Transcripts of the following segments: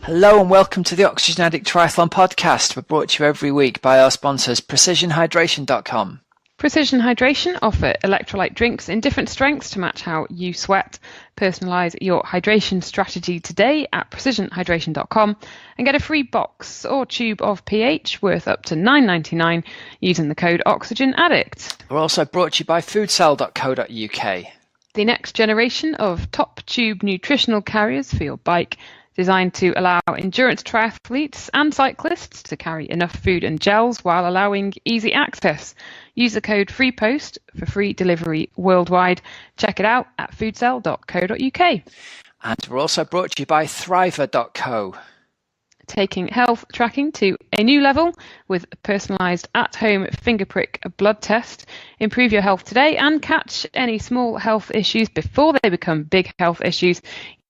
Hello and welcome to the Oxygenaddict Triathlon Podcast. We're brought to you every week by our sponsors, PrecisionHydration.com. Precision Hydration offer electrolyte drinks in different strengths to match how you sweat. Personalise your hydration strategy today at precisionhydration.com and get a free box or tube of pH worth up to $9.99 using the code OxygenAddict. We're also brought to you by foodsell.co.uk. The next generation of top tube nutritional carriers for your bike, designed to allow endurance triathletes and cyclists to carry enough food and gels while allowing easy access. Use the code FREEPOST for free delivery worldwide. Check it out at foodsell.co.uk. And we're also brought to you by thriver.co. Taking health tracking to a new level with a personalised at-home finger prick blood test. Improve your health today and catch any small health issues before they become big health issues.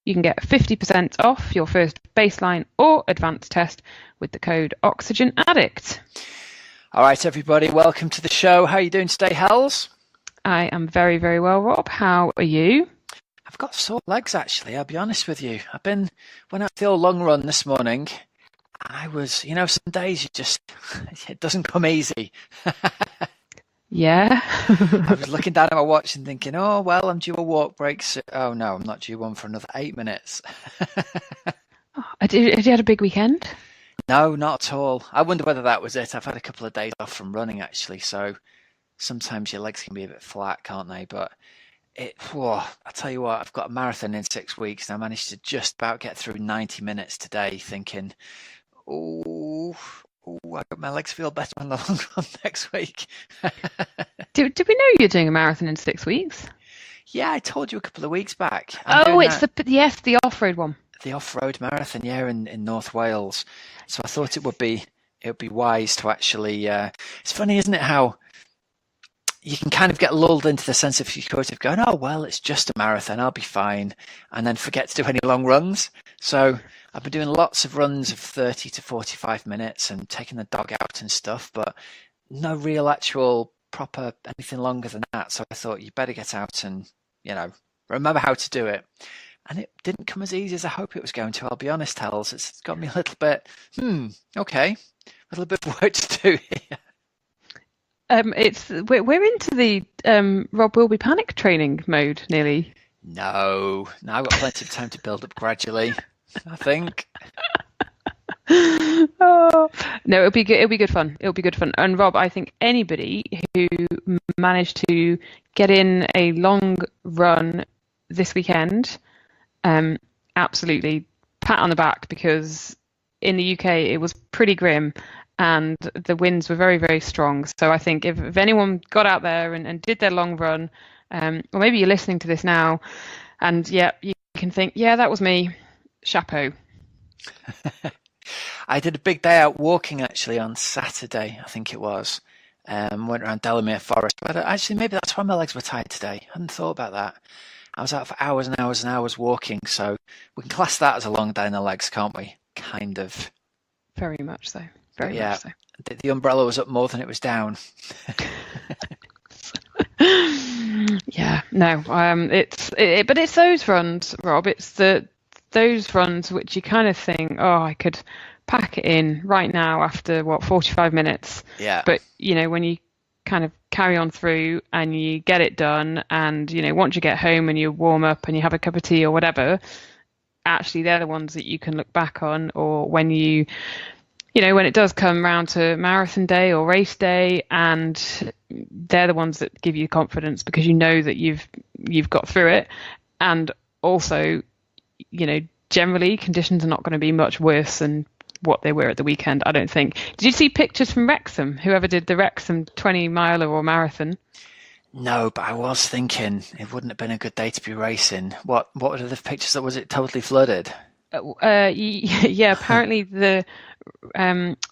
You can get 50% off your first baseline or advanced test with the code OxygenAddict. All right, everybody, welcome to the show. How are you doing today, Hells? I am very, very well, Rob. How are you? I've got sore legs, actually, I'll be honest with you. Went out for the old long run this morning. I was, some days it doesn't come easy. Yeah. I was looking down at my watch and thinking, oh, well, I'm due a walk break. So, oh, no, I'm not due one for another 8 minutes. Had you had a big weekend? No, not at all. I wonder whether that was it. I've had a couple of days off from running, actually. So sometimes your legs can be a bit flat, can't they? But I tell you what, I've got a marathon in 6 weeks and I managed to just about get through 90 minutes today thinking, I hope my legs feel better on the long run next week. Did we know you're doing a marathon in 6 weeks? Yeah, I told you a couple of weeks back. The off-road one. The off-road marathon, yeah, in North Wales. So I thought it would be wise to actually. It's funny, isn't it, how you can kind of get lulled into the sense of security of going, oh well, it's just a marathon, I'll be fine, and then forget to do any long runs. So I've been doing lots of runs of 30 to 45 minutes and taking the dog out and stuff, but no real actual proper anything longer than that. So I thought you better get out and, remember how to do it. And it didn't come as easy as I hope it was going to, I'll be honest, Hells. It's got me a little bit, okay, a little bit of work to do here. We're into the Rob will be panic training mode nearly. No, I've got plenty of time to build up gradually, I think. Oh no, it'll be good. It'll be good fun. And Rob, I think anybody who managed to get in a long run this weekend, absolutely pat on the back, because in the UK it was pretty grim and the winds were very, very strong. So I think if anyone got out there and did their long run, or maybe you're listening to this now and you can think, yeah, that was me, chapeau. I did a big day out walking actually on Saturday, I think it was. Went around Delamere Forest, but actually maybe that's why my legs were tired today. I hadn't thought about that. I was out for hours and hours and hours walking, so we can class that as a long day in the legs, can't we? Kind of. Very much so. Very much so. The umbrella was up more than it was down. Yeah, no. But it's those runs, Rob. It's those runs which you kind of think, oh, I could pack it in right now after 45 minutes. Yeah. But when you kind of carry on through and you get it done, and once you get home and you warm up and you have a cup of tea or whatever, actually they're the ones that you can look back on, or when when it does come round to marathon day or race day, and they're the ones that give you confidence because you know that you've got through it. And also, generally conditions are not going to be much worse than what they were at the weekend, I don't think. Did you see pictures from Wrexham? Whoever did the Wrexham 20-miler or marathon? No, but I was thinking it wouldn't have been a good day to be racing. What were the pictures? Was it totally flooded? Yeah, apparently the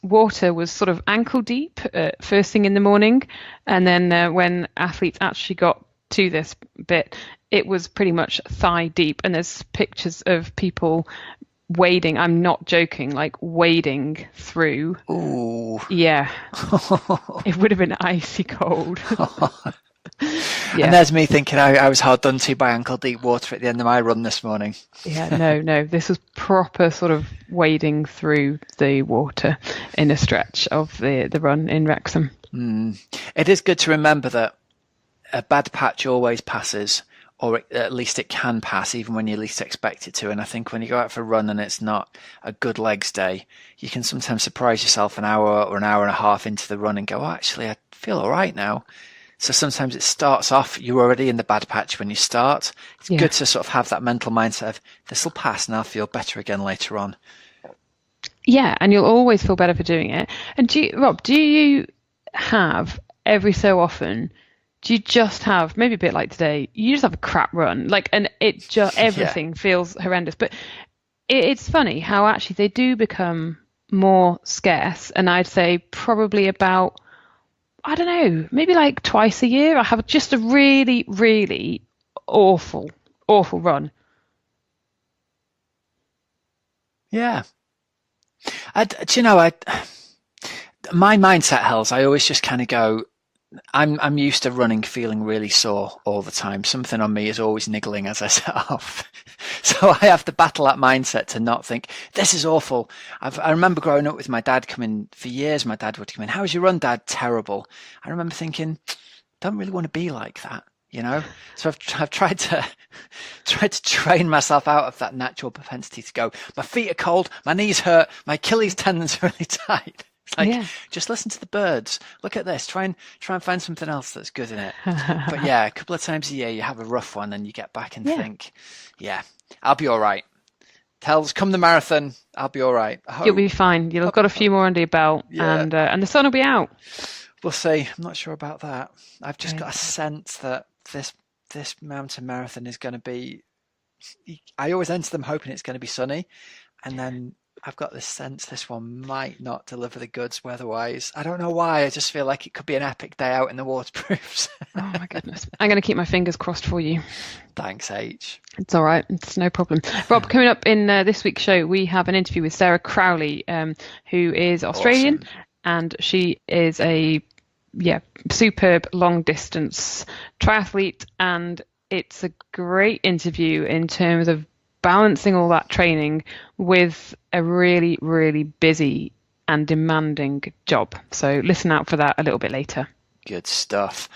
water was sort of ankle deep first thing in the morning, and then when athletes actually got to this bit, it was pretty much thigh deep. And there's pictures of people wading, I'm not joking, like wading through. Ooh. Yeah. It would have been icy cold. And there's me thinking I was hard done to by ankle deep water at the end of my run this morning. Yeah, no, this was proper sort of wading through the water in a stretch of the run in Wrexham. It is good to remember that a bad patch always passes, or at least it can pass even when you least expect it to. And I think when you go out for a run and it's not a good legs day, you can sometimes surprise yourself an hour or an hour and a half into the run and go, oh, actually, I feel all right now. So sometimes it starts off, you're already in the bad patch when you start. It's good to sort of have that mental mindset of, this will pass and I'll feel better again later on. Yeah, and you'll always feel better for doing it. And Rob, do you have every so often, do you just have, maybe a bit like today, you just have a crap run, like, and it just, everything feels horrendous. But it's funny how actually they do become more scarce. And I'd say probably about, I don't know, maybe like twice a year, I have just a really, really awful run. Yeah. My mindset, Hells, I always just kind of go, I'm used to running feeling really sore all the time. Something on me is always niggling as I set off. So I have to battle that mindset to not think, this is awful. I remember growing up with my dad coming, for years my dad would come in, how's your run, Dad? Terrible. I remember thinking, don't really want to be like that, you know? So I've tried to train myself out of that natural propensity to go, my feet are cold, my knees hurt, my Achilles tendons are really tight. It's like, just listen to the birds. Look at this. Try and find something else that's good in it. But yeah, a couple of times a year you have a rough one and you get back and think, I'll be all right. Tells, come the marathon, I'll be all right. You'll be fine. You'll have got a few more under your belt, and the sun will be out. We'll see. I'm not sure about that. I've just got a sense that this mountain marathon is going to be. I always enter them hoping it's going to be sunny, and then I've got this sense this one might not deliver the goods weather-wise. I don't know why. I just feel like it could be an epic day out in the waterproofs. Oh my goodness. I'm going to keep my fingers crossed for you. Thanks, H. It's all right. It's no problem. Rob, coming up in this week's show, we have an interview with Sarah Crowley, who is Australian, and she is a superb long-distance triathlete, and it's a great interview in terms of balancing all that training with a really, really busy and demanding job. So listen out for that a little bit later. Good stuff.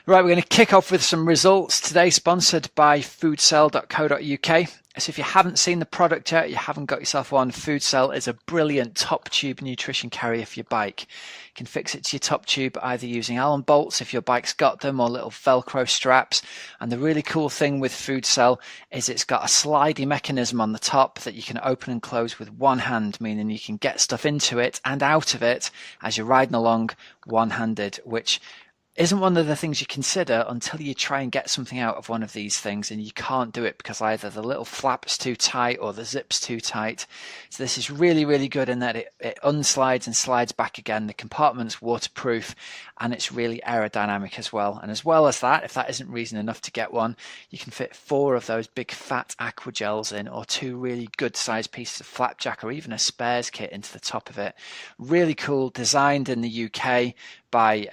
Right, we're going to kick off with some results today, sponsored by foodcell.co.uk. So if you haven't seen the product yet, you haven't got yourself one, Foodcell is a brilliant top tube nutrition carrier for your bike. You can fix it to your top tube either using Allen bolts if your bike's got them, or little Velcro straps. And the really cool thing with Foodcell is it's got a slidey mechanism on the top that you can open and close with one hand, meaning you can get stuff into it and out of it as you're riding along one-handed, which isn't one of the things you consider until you try and get something out of one of these things, and you can't do it because either the little flap's too tight or the zip's too tight. So this is really, really good in that it unslides and slides back again. The compartment's waterproof and it's really aerodynamic as well. And as well as that, if that isn't reason enough to get one, you can fit 4 of those big fat aqua gels in, or 2 really good sized pieces of flapjack, or even a spares kit into the top of it. Really cool, designed in the UK by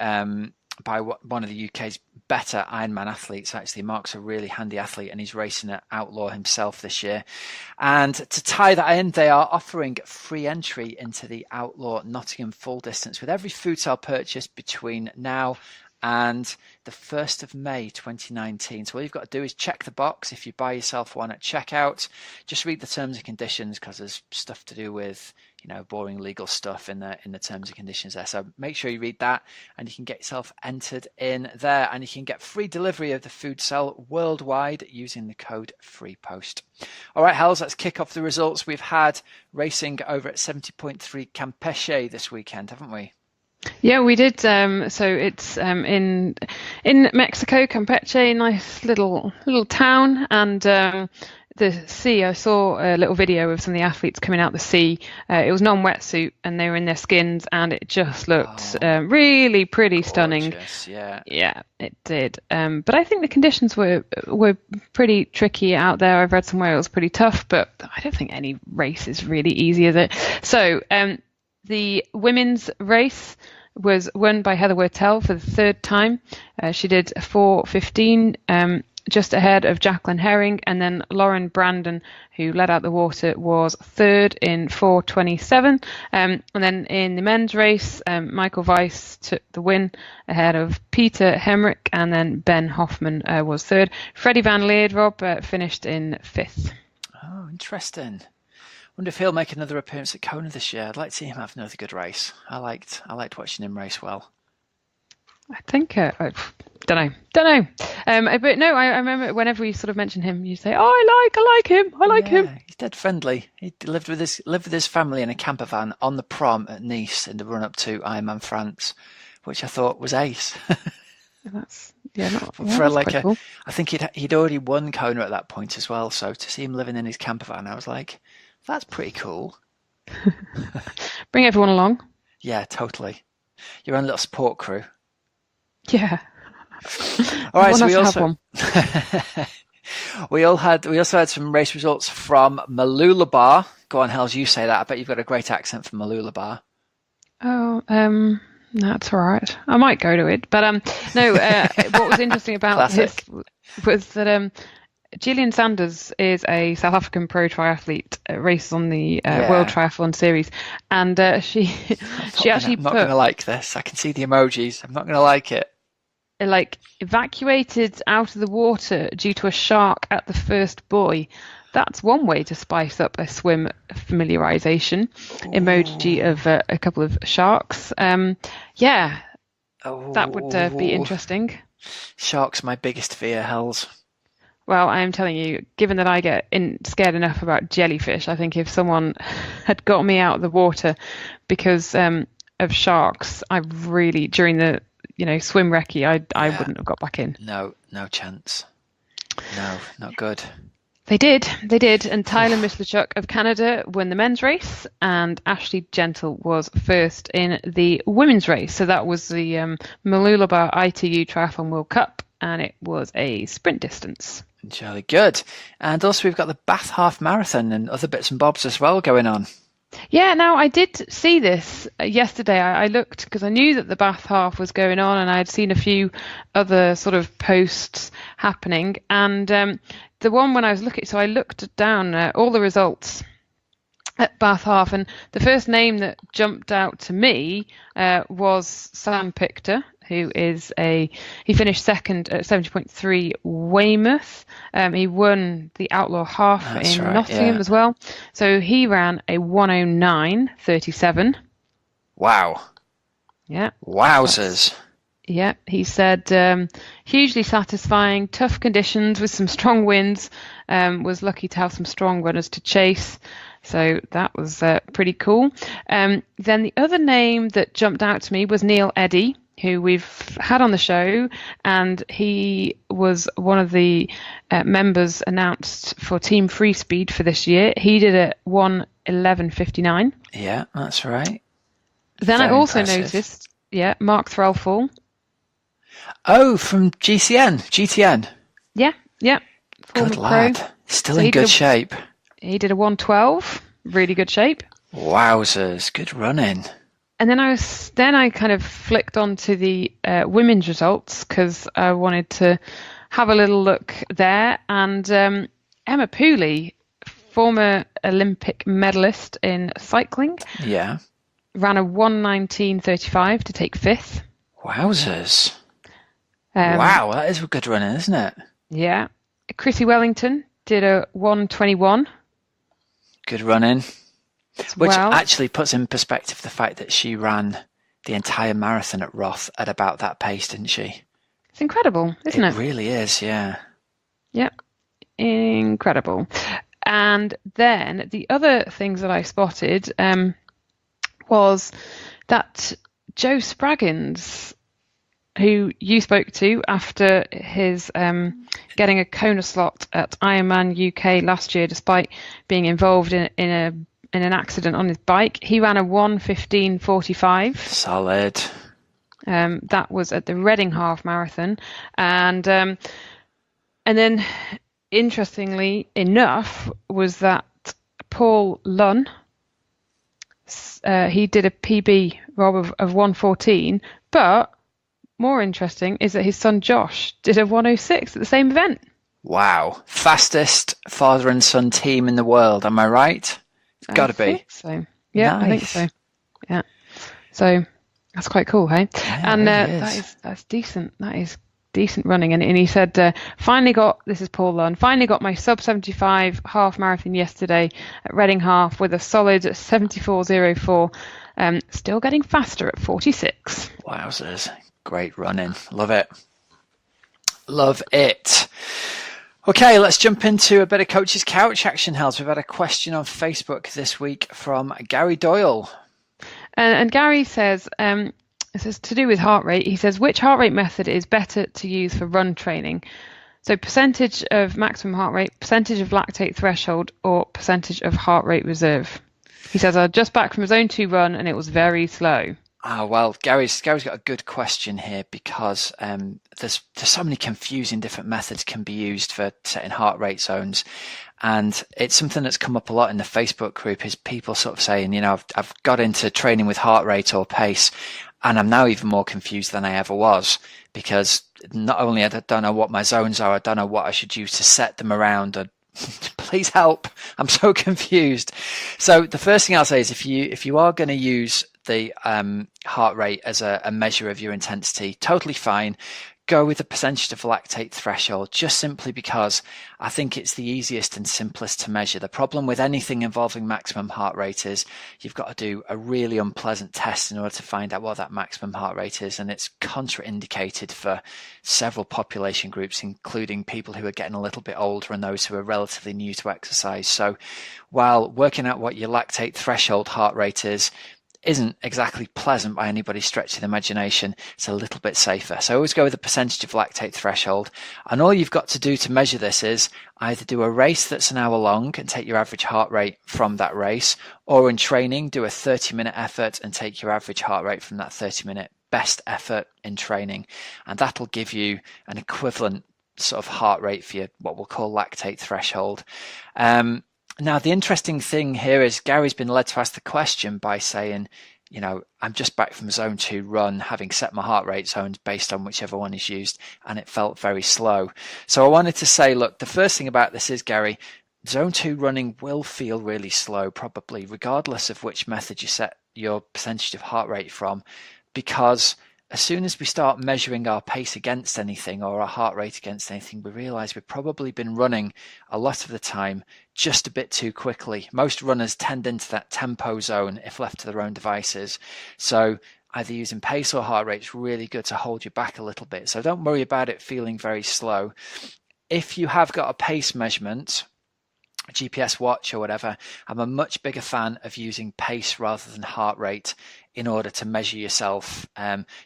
one of the UK's better Ironman athletes. Actually, Mark's a really handy athlete and he's racing at Outlaw himself this year. And to tie that in, they are offering free entry into the Outlaw Nottingham full distance with every Foodcell purchase between now and the 1st of May 2019. So all you've got to do is check the box if you buy yourself one at checkout. Just read the terms and conditions, because there's stuff to do with, boring legal stuff in the terms and conditions there. So make sure you read that and you can get yourself entered in there, and you can get free delivery of the Foodcell worldwide using the code FREEPOST. All right, Hells, let's kick off the results. We've had racing over at 70.3 Campeche this weekend, haven't we? Yeah, we did. So it's in Mexico, Campeche, nice little town, and the sea. I saw a little video of some of the athletes coming out the sea. It was non-wetsuit, and they were in their skins, and it just looked really pretty stunning. Yeah, it did. But I think the conditions were pretty tricky out there. I've read somewhere it was pretty tough, but I don't think any race is really easy, is it? So the women's race was won by Heather Wurtell for the third time. She did a 4:15, just ahead of Jacqueline Herring, and then Lauren Brandon, who led out the water, was third in 4:27. And then in the men's race, Michael Weiss took the win ahead of Peter Hemrick, and then Ben Hoffman was third. Freddie Van Leerdrop finished in fifth. Oh, interesting. Wonder if he'll make another appearance at Kona this year. I'd like to see him have another good race. I liked watching him race well. I think I don't know. But no, I remember whenever we sort of mention him, you say, "Oh, I like him." He's dead friendly. He lived with his family in a camper van on the prom at Nice in the run up to Ironman France, which I thought was ace. That's cool. I think he'd already won Kona at that point as well. So to see him living in his camper van, I was like, that's pretty cool. Bring everyone along. Yeah, totally. Your own little support crew. Yeah. All right. So we also had some race results from Mooloolaba. Go on, Hells, you say that. I bet you've got a great accent for Mooloolaba. Oh, that's all right. I might go to it, but no. What was interesting about this was that Gillian Sanders is a South African pro triathlete, races on the World Triathlon Series, and she I'm not going to like this. I can see the emojis. I'm not going to like it. Evacuated out of the water due to a shark at the first buoy. That's one way to spice up a swim familiarization. Ooh. Emoji of a couple of sharks. That would be interesting. Sharks, my biggest fear, Hells. Well, I am telling you, given that I get scared enough about jellyfish, I think if someone had got me out of the water because of sharks, I really, during the swim recce, I wouldn't have got back in. No chance. No, not good. They did. And Tyler Mislachuk of Canada won the men's race, and Ashley Gentle was first in the women's race. So that was the Mooloolaba ITU Triathlon World Cup, and it was a sprint distance. Jolly good. And also we've got the Bath Half Marathon and other bits and bobs as well going on. Yeah, now I did see this yesterday. I looked because I knew that the Bath Half was going on, and I had seen a few other sort of posts happening. And the one when I was looking, so I looked down all the results at Bath Half, and the first name that jumped out to me was Sam Pichter, who is he finished second at 70.3 Weymouth. He won the Outlaw Half in Nottingham as well. So he ran a 109.37. Wow. Yeah. Wowzers. Yeah, he said hugely satisfying, tough conditions with some strong winds. Was lucky to have some strong runners to chase. So that was pretty cool. Then the other name that jumped out to me was Neil Eddy, who we've had on the show, and he was one of the members announced for Team Free Speed for this year. He did it 1:11:59. Yeah, that's right. Then I also noticed, Mark Threlfall. Oh, from GTN. Yeah. Good lad. Still in good shape. He did a 1:12, really good shape. Wowzers, good running. And then I kind of flicked onto the women's results because I wanted to have a little look there. And Emma Pooley, former Olympic medalist in cycling, ran a 1:19:35 to take fifth. Wowzers! Wow, that is good running, isn't it? Yeah. Chrissy Wellington did a 1:21. Good running. Which actually puts in perspective the fact that she ran the entire marathon at Roth at about that pace, didn't she? It's incredible, isn't it? It really is, yeah. Yep, incredible. And then the other things that I spotted was that Joe Spraggins, who you spoke to after his getting a Kona slot at Ironman UK last year, despite being involved in an accident on his bike. He ran a 1:15:45. Solid. That was at the Reading Half Marathon. And then, interestingly enough, was that Paul Lunn he did a PB, Rob, of 1:14. But more interesting is that his son Josh did a 1:06 at the same event. Wow. Fastest father and son team in the world. Am I right? It's got to be. I think so. Yeah, nice. I think so. Yeah. So that's quite cool, hey? Yeah, And it really that's decent. That is decent running. And he said, this is Paul Lunn, finally got my sub 75 half marathon yesterday at Reading Half with a solid 74:04. Still getting faster at 46. Wowzers. Great running. Love it. Love it. Okay, let's jump into a bit of Coach's Couch action, Hells. We've had a question on Facebook this week from Gary Doyle. And Gary says, this is to do with heart rate. He says, which heart rate method is better to use for run training? So percentage of maximum heart rate, percentage of lactate threshold, or percentage of heart rate reserve? He says, I'm just back from a zone 2 run and it was very slow. Oh, well, Gary's got a good question here because there's so many confusing different methods can be used for setting heart rate zones. And it's something that's come up a lot in the Facebook group is people sort of saying, I've got into training with heart rate or pace, and I'm now even more confused than I ever was because not only I don't know what my zones are, I don't know what I should use to set them around. And please help. I'm so confused. So the first thing I'll say is if you are going to use the heart rate as a measure of your intensity, totally fine. Go with the percentage of lactate threshold, just simply because I think it's the easiest and simplest to measure. The problem with anything involving maximum heart rate is you've got to do a really unpleasant test in order to find out what that maximum heart rate is, and it's contraindicated for several population groups, including people who are getting a little bit older and those who are relatively new to exercise. So while working out what your lactate threshold heart rate isn't exactly pleasant by anybody's stretch of the imagination, it's a little bit safer. So always go with the percentage of lactate threshold. And all you've got to do to measure this is either do a race that's an hour long and take your average heart rate from that race, or in training, do a 30-minute effort and take your average heart rate from that 30-minute best effort in training. And that'll give you an equivalent sort of heart rate for your, what we'll call lactate threshold. Now, the interesting thing here is Gary's been led to ask the question by saying, I'm just back from a zone 2 run, having set my heart rate zones based on whichever one is used, and it felt very slow. So I wanted to say, look, the first thing about this is, Gary, zone 2 running will feel really slow, probably, regardless of which method you set your percentage of heart rate from, because as soon as we start measuring our pace against anything or our heart rate against anything, we realize we've probably been running a lot of the time just a bit too quickly. Most runners tend into that tempo zone if left to their own devices. So either using pace or heart rate is really good to hold you back a little bit. So don't worry about it feeling very slow. If you have got a pace measurement, a GPS watch or whatever, I'm a much bigger fan of using pace rather than heart rate in order to measure yourself,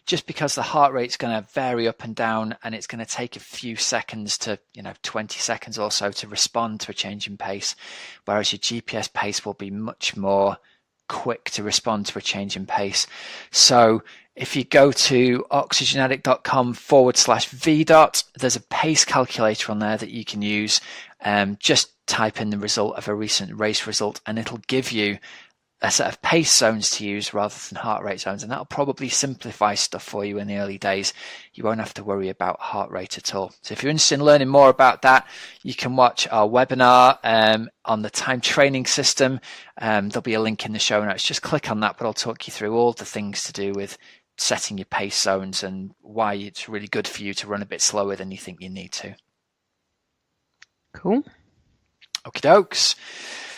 just because the heart rate's going to vary up and down, and it's going to take a few seconds to 20 seconds or so to respond to a change in pace, whereas your GPS pace will be much more quick to respond to a change in pace. So if you go to oxygenaddict.com/v, there's a pace calculator on there that you can use. Just type in the result of a recent race result and it'll give you a set of pace zones to use rather than heart rate zones, and that'll probably simplify stuff for you in the early days. You won't have to worry about heart rate at all. So if you're interested in learning more about that, you can watch our webinar on the time training system. There'll be a link in the show notes. Just click on that, but I'll talk you through all the things to do with setting your pace zones and why it's really good for you to run a bit slower than you think you need to. Cool. Okie dokes.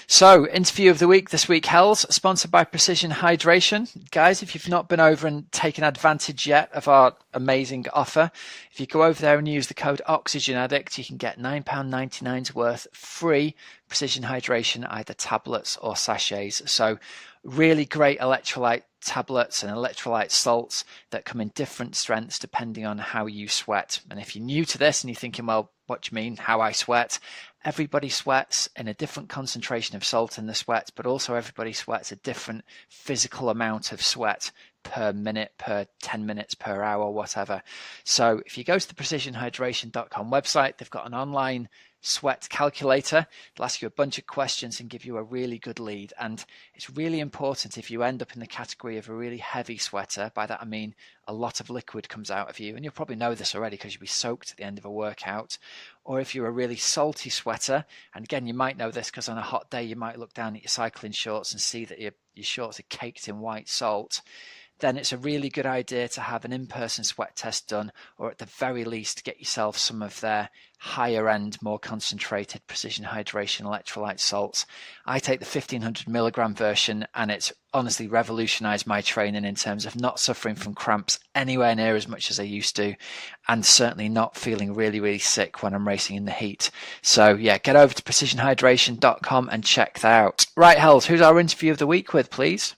So, interview of the week this week, Hells, sponsored by Precision Hydration. Guys, if you've not been over and taken advantage yet of our amazing offer, if you go over there and use the code Oxygenaddict, you can get £9.99's worth free Precision Hydration, either tablets or sachets. So, really great electrolyte tablets and electrolyte salts that come in different strengths depending on how you sweat. And if you're new to this and you're thinking, well, what do you mean, how I sweat? Everybody sweats in a different concentration of salt in the sweat, but also everybody sweats a different physical amount of sweat per minute, per 10 minutes, per hour, whatever. So if you go to the precisionhydration.com website, they've got an online sweat calculator. It'll ask you a bunch of questions and give you a really good lead. And it's really important if you end up in the category of a really heavy sweater. By that I mean a lot of liquid comes out of you, and you'll probably know this already because you'll be soaked at the end of a workout. Or if you're a really salty sweater, and again, you might know this because on a hot day you might look down at your cycling shorts and see that your shorts are caked in white salt, then it's a really good idea to have an in-person sweat test done, or at the very least get yourself some of their higher end, more concentrated precision hydration electrolyte salts. I take the 1500 milligram version, and it's honestly revolutionized my training in terms of not suffering from cramps anywhere near as much as I used to, and certainly not feeling really, really sick when I'm racing in the heat. So yeah, get over to precisionhydration.com and check that out. Right, Hells, who's our interview of the week with, please?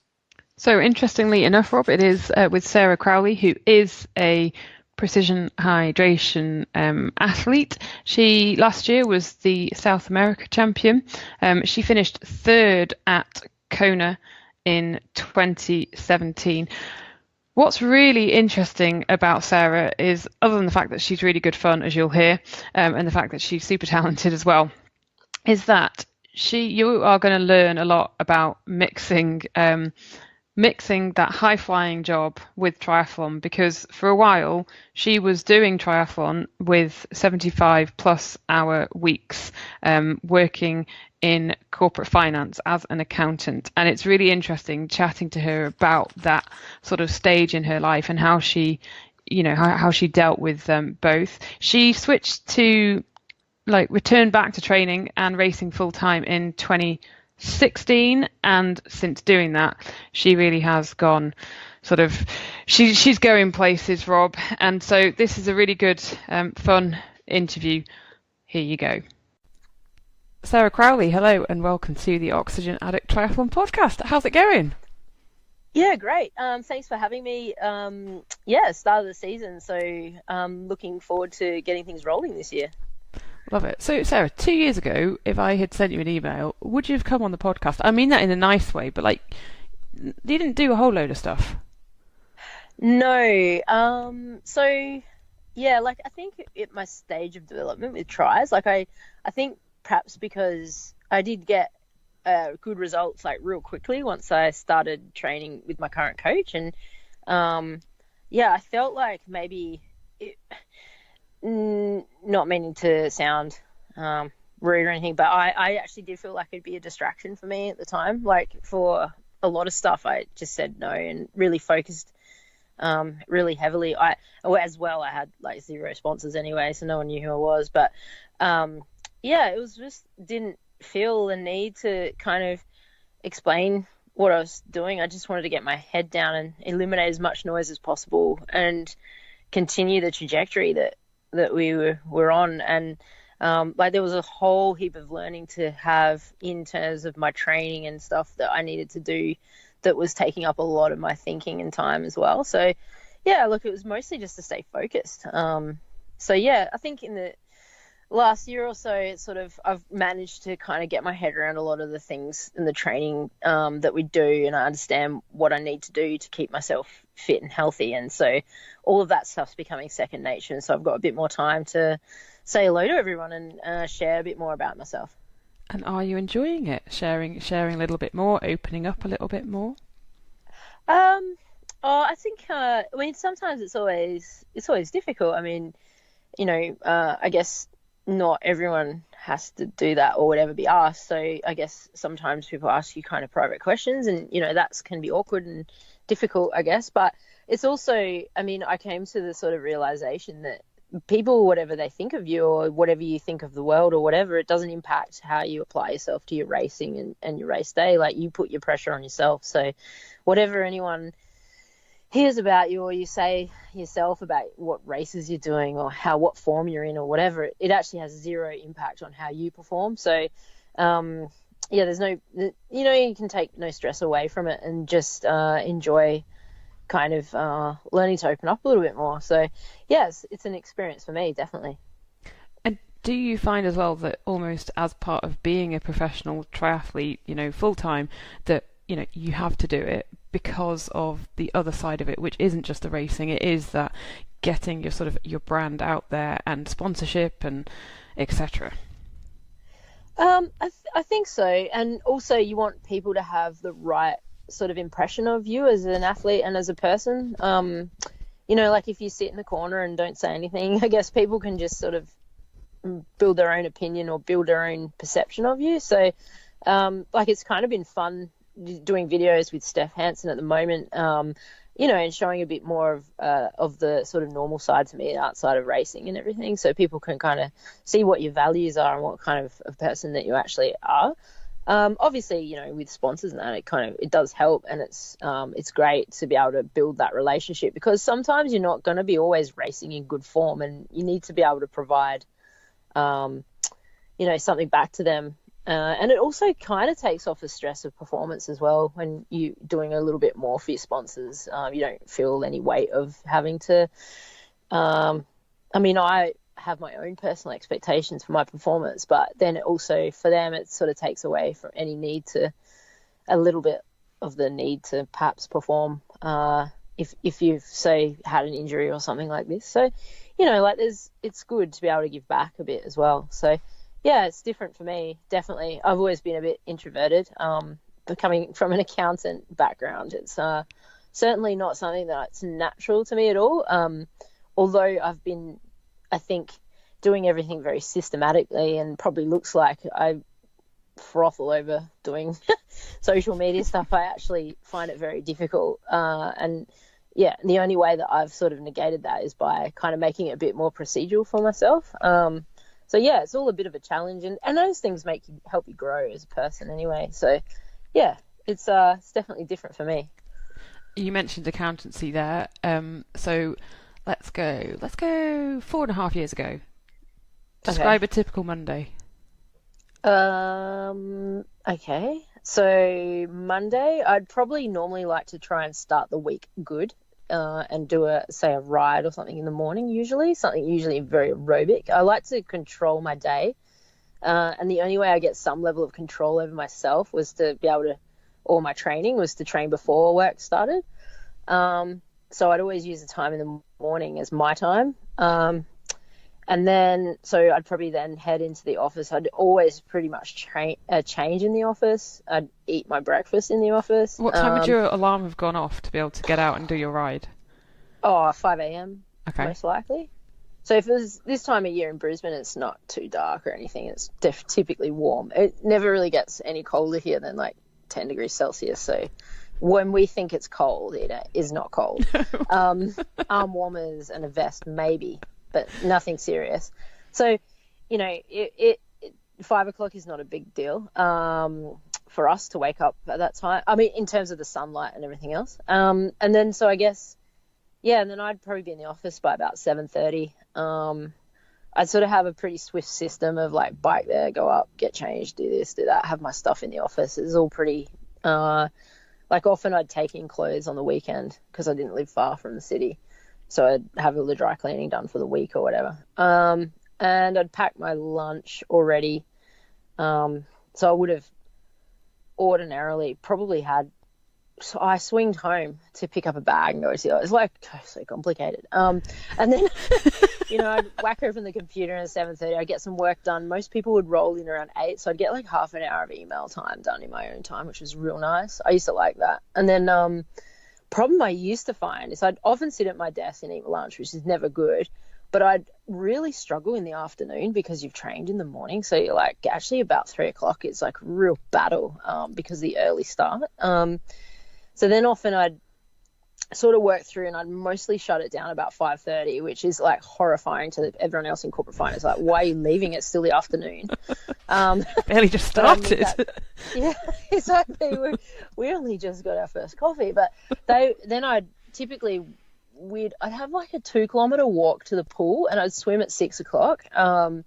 So interestingly enough, Rob, it is with Sarah Crowley, who is a precision hydration athlete. She last year was the South America champion. She finished third at Kona in 2017. What's really interesting about Sarah is, other than the fact that she's really good fun, as you'll hear, and the fact that she's super talented as well, is that you are going to learn a lot about mixing that high-flying job with triathlon, because for a while she was doing triathlon with 75-plus hour weeks, working in corporate finance as an accountant. And it's really interesting chatting to her about that sort of stage in her life and how she, how she dealt with both. She switched to, returned back to training and racing full-time in 2016, and since doing that she really has gone she's going places, Rob, and so this is a really good fun interview. Here you go. Sarah Crowley, hello and welcome to the Oxygen Addict Triathlon podcast. How's it going? Yeah, great. Thanks for having me. Start of the season, so looking forward to getting things rolling this year. Love it. So, Sarah, 2 years ago, if I had sent you an email, would you have come on the podcast? I mean that in a nice way, but you didn't do a whole load of stuff. No. I think at my stage of development with tries, I think perhaps because I did get good results real quickly once I started training with my current coach, and I felt like maybe not meaning to sound rude or anything, but I actually did feel like it'd be a distraction for me at the time. For a lot of stuff, I just said no and really focused really heavily. I had 0 sponsors anyway, so no one knew who I was. But it was just didn't feel the need to kind of explain what I was doing. I just wanted to get my head down and eliminate as much noise as possible and continue the trajectory that we were on. And there was a whole heap of learning to have in terms of my training and stuff that I needed to do that was taking up a lot of my thinking and time as well. So it was mostly just to stay focused. I think in the last year or so, it's I've managed to kind of get my head around a lot of the things in the training that we do, and I understand what I need to do to keep myself fit and healthy. And so all of that stuff's becoming second nature. And so I've got a bit more time to say hello to everyone and share a bit more about myself. And are you enjoying it? Sharing a little bit more, opening up a little bit more? I think, sometimes it's always difficult. I mean, I guess not everyone has to do that or would ever be asked. So I guess sometimes people ask you kind of private questions, and, that can be awkward and difficult, I guess. But it's also, I came to the sort of realization that people, whatever they think of you or whatever you think of the world or whatever, it doesn't impact how you apply yourself to your racing and your race day. You put your pressure on yourself. So whatever anyone hears about you or you say yourself about what races you're doing or what form you're in or whatever, it actually has zero impact on how you perform. So there's no, you can take no stress away from it and just enjoy kind of learning to open up a little bit more. So yes, it's an experience for me, definitely. And do you find as well that almost as part of being a professional triathlete, full time, that you have to do it because of the other side of it, which isn't just the racing, it is that getting your brand out there and sponsorship and etc.? I think so. And also you want people to have the right sort of impression of you as an athlete and as a person. Like if you sit in the corner and don't say anything, I guess people can just sort of build their own opinion or build their own perception of you. So, it's kind of been fun doing videos with Steph Hansen at the moment, and showing a bit more of the sort of normal side to me outside of racing and everything, so people can kind of see what your values are and what kind of a person that you actually are. Obviously, with sponsors and that, it does help, and it's great to be able to build that relationship, because sometimes you're not going to be always racing in good form, and you need to be able to provide, something back to them. And it also kind of takes off the stress of performance as well when you're doing a little bit more for your sponsors. You don't feel any weight of having to. I have my own personal expectations for my performance, but then it also for them it sort of takes away from any a little bit of the need to perhaps perform if you've say had an injury or something like this. So it's good to be able to give back a bit as well. So yeah, it's different for me, definitely. I've always been a bit introverted, but coming from an accountant background, it's certainly not something that's natural to me at all. Although I've been, I think, doing everything very systematically, and probably looks like I froth all over doing social media stuff. I actually find it very difficult. And yeah, the only way that I've sort of negated that is by kind of making it a bit more procedural for myself. So yeah, it's all a bit of a challenge, and those things help you grow as a person anyway. So yeah, it's definitely different for me. You mentioned accountancy there. So let's go 4.5 years ago. Describe a typical Monday. Okay. So Monday, I'd probably normally like to try and start the week good. And do a ride or something in the morning, usually very aerobic. I like to control my day, and the only way I get some level of control over myself was to be able to, or my training was to train before work started. So I'd always use the time in the morning as my time. And then, so I'd probably then head into the office. I'd always pretty much change in the office. I'd eat my breakfast in the office. What time would your alarm have gone off to be able to get out and do your ride? 5 a.m. Okay. Most likely. So if it was this time of year in Brisbane, it's not too dark or anything. It's typically warm. It never really gets any colder here than 10 degrees Celsius. So when we think it's cold, it is not cold. Arm warmers and a vest, maybe, but nothing serious. So, 5 o'clock is not a big deal for us to wake up at that time. I mean, in terms of the sunlight and everything else. And then, so I guess, yeah, and then I'd probably be in the office by about 7:30. I'd sort of have a pretty swift system of bike there, go up, get changed, do this, do that, have my stuff in the office. It's all pretty, often I'd take in clothes on the weekend because I didn't live far from the city. So I'd have all the dry cleaning done for the week or whatever. And I'd pack my lunch already. So I would have ordinarily probably had, so I swinged home to pick up a bag and go to see it. It's so complicated. And then, I'd whack open the computer at 7:30. I'd get some work done. Most people would roll in around 8. So I'd get half an hour of email time done in my own time, which was real nice. I used to like that. And then, problem I used to find is I'd often sit at my desk and eat lunch, which is never good, but I'd really struggle in the afternoon because you've trained in the morning. So you're actually about 3 o'clock, it's a real battle because of the early start. So then often I'd sort of work through and I'd mostly shut it down about 5:30, which is horrifying to everyone else in corporate finance. Why are you leaving? It's still the afternoon. Barely just started. Yeah, exactly. We only just got our first coffee, but then I'd typically I'd have a 2-kilometer walk to the pool and I'd swim at 6 o'clock. And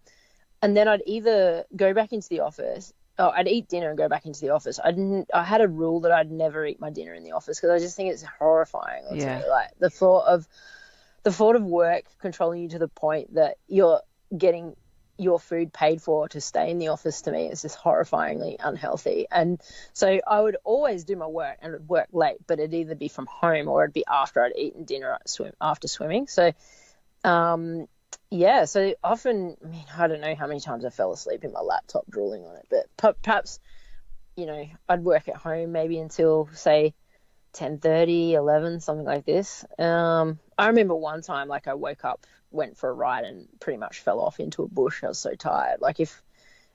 then I'd either go back into the office. I'd eat dinner and go back into the office. I had a rule that I'd never eat my dinner in the office because I just think it's horrifying. Yeah. The thought of work controlling you to the point that you're getting your food paid for to stay in the office, to me is just horrifyingly unhealthy. And so I would always do my work and it'd work late, but it'd either be from home or it'd be after I'd eaten dinner after swimming. So yeah, so often, I mean, I don't know how many times I fell asleep in my laptop drooling on it, but perhaps, I'd work at home maybe until, say, 10:30, 11, something like this. I remember one time, like, I woke up, went for a ride, and pretty much fell off into a bush. I was so tired.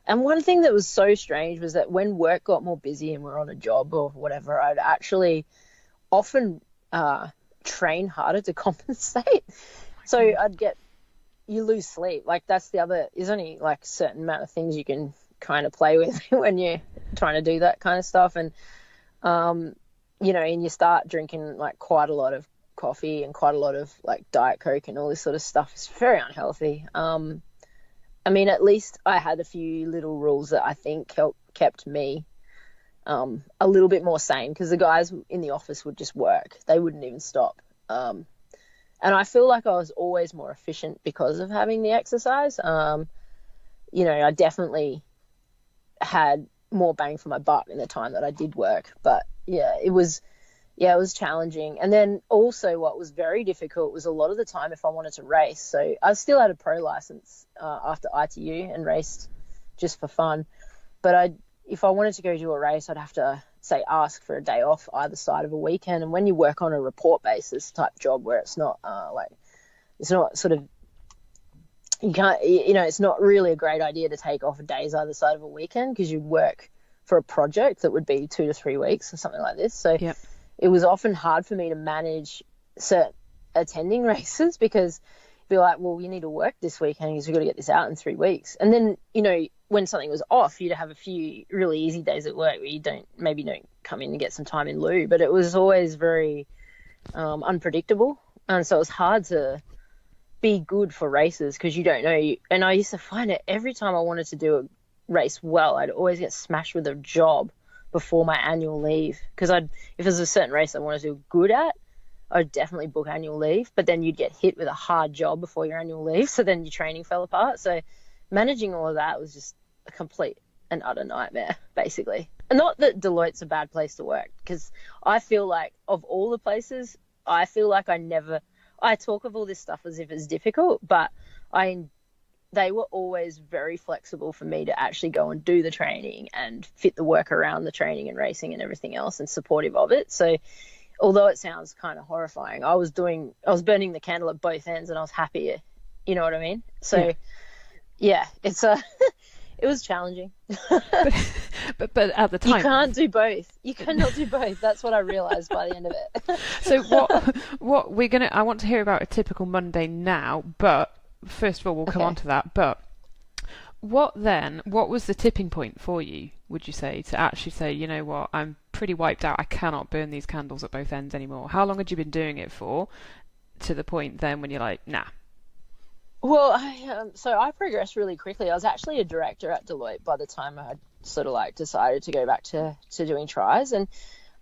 And one thing that was so strange was that when work got more busy and we're on a job or whatever, I'd actually often train harder to compensate. So you lose sleep. Like, that's there's only like a certain amount of things you can kind of play with when you're trying to do that kind of stuff. And, and you start drinking like quite a lot of coffee and quite a lot of like Diet Coke and all this sort of stuff. It's very unhealthy. I mean, at least I had a few little rules that I think kept me a little bit more sane, because the guys in the office would just work. They wouldn't even stop. And I feel like I was always more efficient because of having the exercise. I definitely had more bang for my buck in the time that I did work. But yeah, it was challenging. And then also what was very difficult was a lot of the time if I wanted to race. So I still had a pro license after ITU and raced just for fun. But if I wanted to go do a race, I'd have to, say, ask for a day off either side of a weekend. And when you work on a report basis type job where it's not it's not sort of, you can't, it's not really a great idea to take off days either side of a weekend, because you'd work for a project that would be 2 to 3 weeks or something like this. So Yep. It was often hard for me to manage attending races, because it'd be like, well, you need to work this weekend because we've got to get this out in 3 weeks. And then, when something was off, you'd have a few really easy days at work where you don't come in and get some time in lieu. But it was always very unpredictable. And so it was hard to be good for races, because you don't know. And I used to find it every time I wanted to do a race well, I'd always get smashed with a job before my annual leave, because if there's a certain race I wanted to do good at, I'd definitely book annual leave, but then you'd get hit with a hard job before your annual leave, so then your training fell apart. So managing all of that was just a complete and utter nightmare, basically. And not that Deloitte's a bad place to work, because I feel like of all the places, I feel like I talk of all this stuff as if it's difficult, but they were always very flexible for me to actually go and do the training and fit the work around the training and racing and everything else, and supportive of it. So although it sounds kind of horrifying, I was burning the candle at both ends, and I was happier. You know what I mean? So yeah, it's it was challenging. but at the time, you can't do both. You cannot do both. That's what I realized by the end of it. So what I want to hear about a typical Monday now, but first of all, we'll come on to that. But what was the tipping point for you, would you say, to actually say, you know what, I'm pretty wiped out, I cannot burn these candles at both ends anymore? How long had you been doing it for, to the point then when you're like, nah? Well, I progressed really quickly. I was actually a director at Deloitte by the time I had sort of like decided to go back to doing tries. And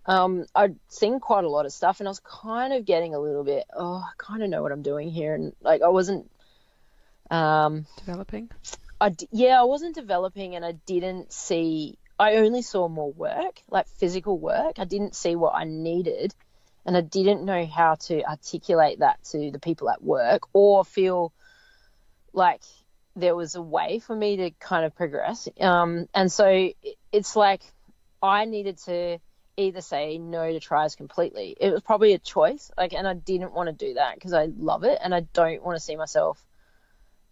I'd seen quite a lot of stuff, and I was kind of getting a little bit, I kind of know what I'm doing here. And like, I wasn't developing. I wasn't developing, and I only saw more work, like physical work. I didn't see what I needed, and I didn't know how to articulate that to the people at work, or feel like there was a way for me to kind of progress. And so it's like I needed to either say no to tries completely. It was probably a choice, and I didn't want to do that because I love it, and I don't want to see myself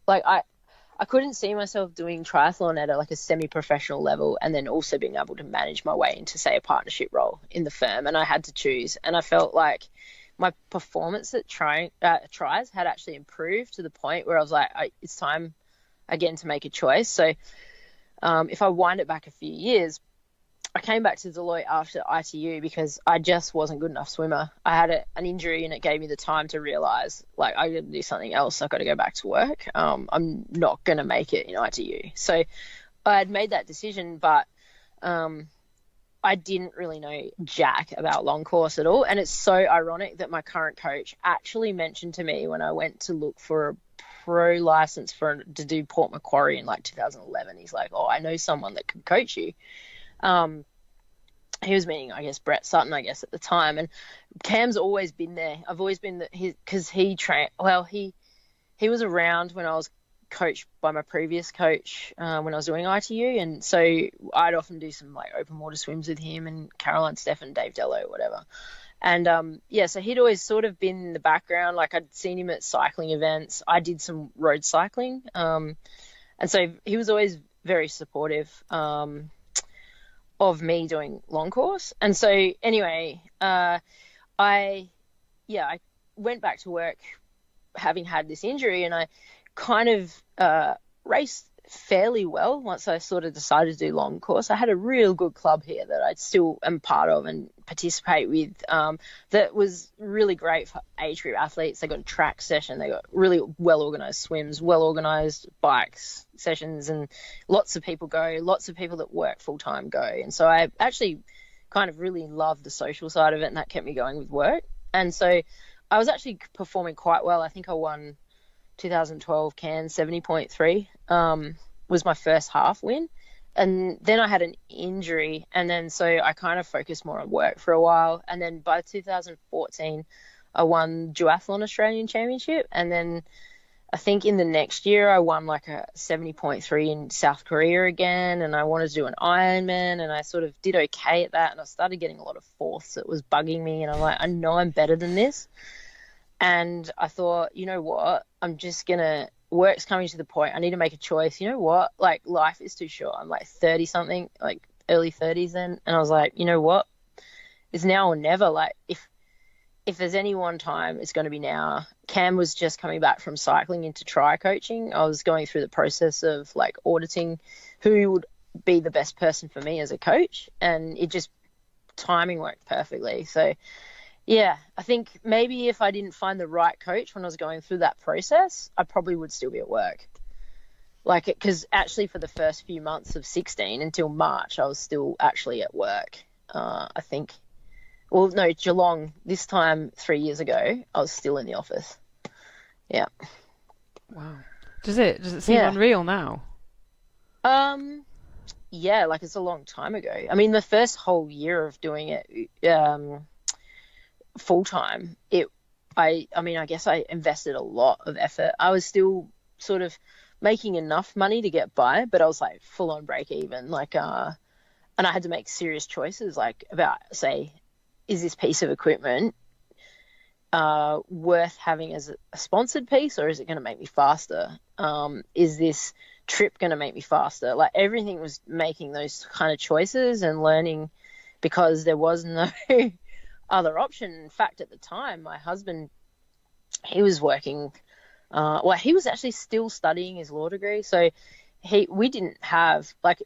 like I couldn't see myself doing triathlon at a semi-professional level and then also being able to manage my way into, say, a partnership role in the firm. And I had to choose, and I felt like my performance at tries had actually improved to the point where I was like, it's time again to make a choice. So if I wind it back a few years, I came back to Deloitte after ITU because I just wasn't good enough swimmer. I had an injury, and it gave me the time to realize, I got to do something else. I've got to go back to work. I'm not going to make it in ITU. So I had made that decision, but I didn't really know jack about long course at all. And it's so ironic that my current coach actually mentioned to me when I went to look for a pro license to do Port Macquarie in 2011. He's like, I know someone that could coach you. He was meeting, I guess, Brett Sutton, at the time. And Cam's always been there. I've always been because he he was around when I was coached by my previous coach when I was doing ITU, and so I'd often do some like open water swims with him and Caroline Steffen, Dave Dello, whatever. And so he'd always sort of been in the background. Like I'd seen him at cycling events. I did some road cycling, and so he was always very supportive of me doing long course. And so anyway, I went back to work having had this injury, and I kind of raced fairly well once I sort of decided to do long course. I had a real good club here that I still am part of and participate with, that was really great for age group athletes. They got a track session, they got really well organized swims, well organized bikes sessions, and lots of people go, lots of people that work full time go. And so I actually kind of really loved the social side of it, and that kept me going with work. And so I was actually performing quite well. I think I won 2012 Cairns 70.3 was my first half win, and then I had an injury, and then so I kind of focused more on work for a while, and then by 2014 I won duathlon Australian Championship, and then I think in the next year I won like a 70.3 in South Korea again, and I wanted to do an Ironman, and I sort of did okay at that, and I started getting a lot of fourths. It was bugging me, and I'm like, I know I'm better than this. And I thought, you know what, I'm just going to, work's coming to the point. I need to make a choice. You know what, like life is too short. I'm like 30 something, like early 30s then. And I was like, you know what, it's now or never. Like if there's any one time, it's going to be now. Cam was just coming back from cycling into tri coaching. I was going through the process of like auditing who would be the best person for me as a coach. And it just, timing worked perfectly. So yeah, I think maybe if I didn't find the right coach when I was going through that process, I probably would still be at work. Like, because actually for the first few months of 16 until March, I was still actually at work. I think, well, no, Geelong, this time 3 years ago, I was still in the office. Yeah. Wow. Does it seem unreal now? Yeah, like it's a long time ago. I mean, the first whole year of doing it, full time, I guess I invested a lot of effort. I was still sort of making enough money to get by, but I was like full on break even, like and I had to make serious choices like about, say, is this piece of equipment worth having as a sponsored piece, or is it going to make me faster? Is this trip going to make me faster? Like everything was making those kind of choices and learning, because there was no other option. In fact, at the time, my husband, he was working, he was actually still studying his law degree. So we didn't have, like,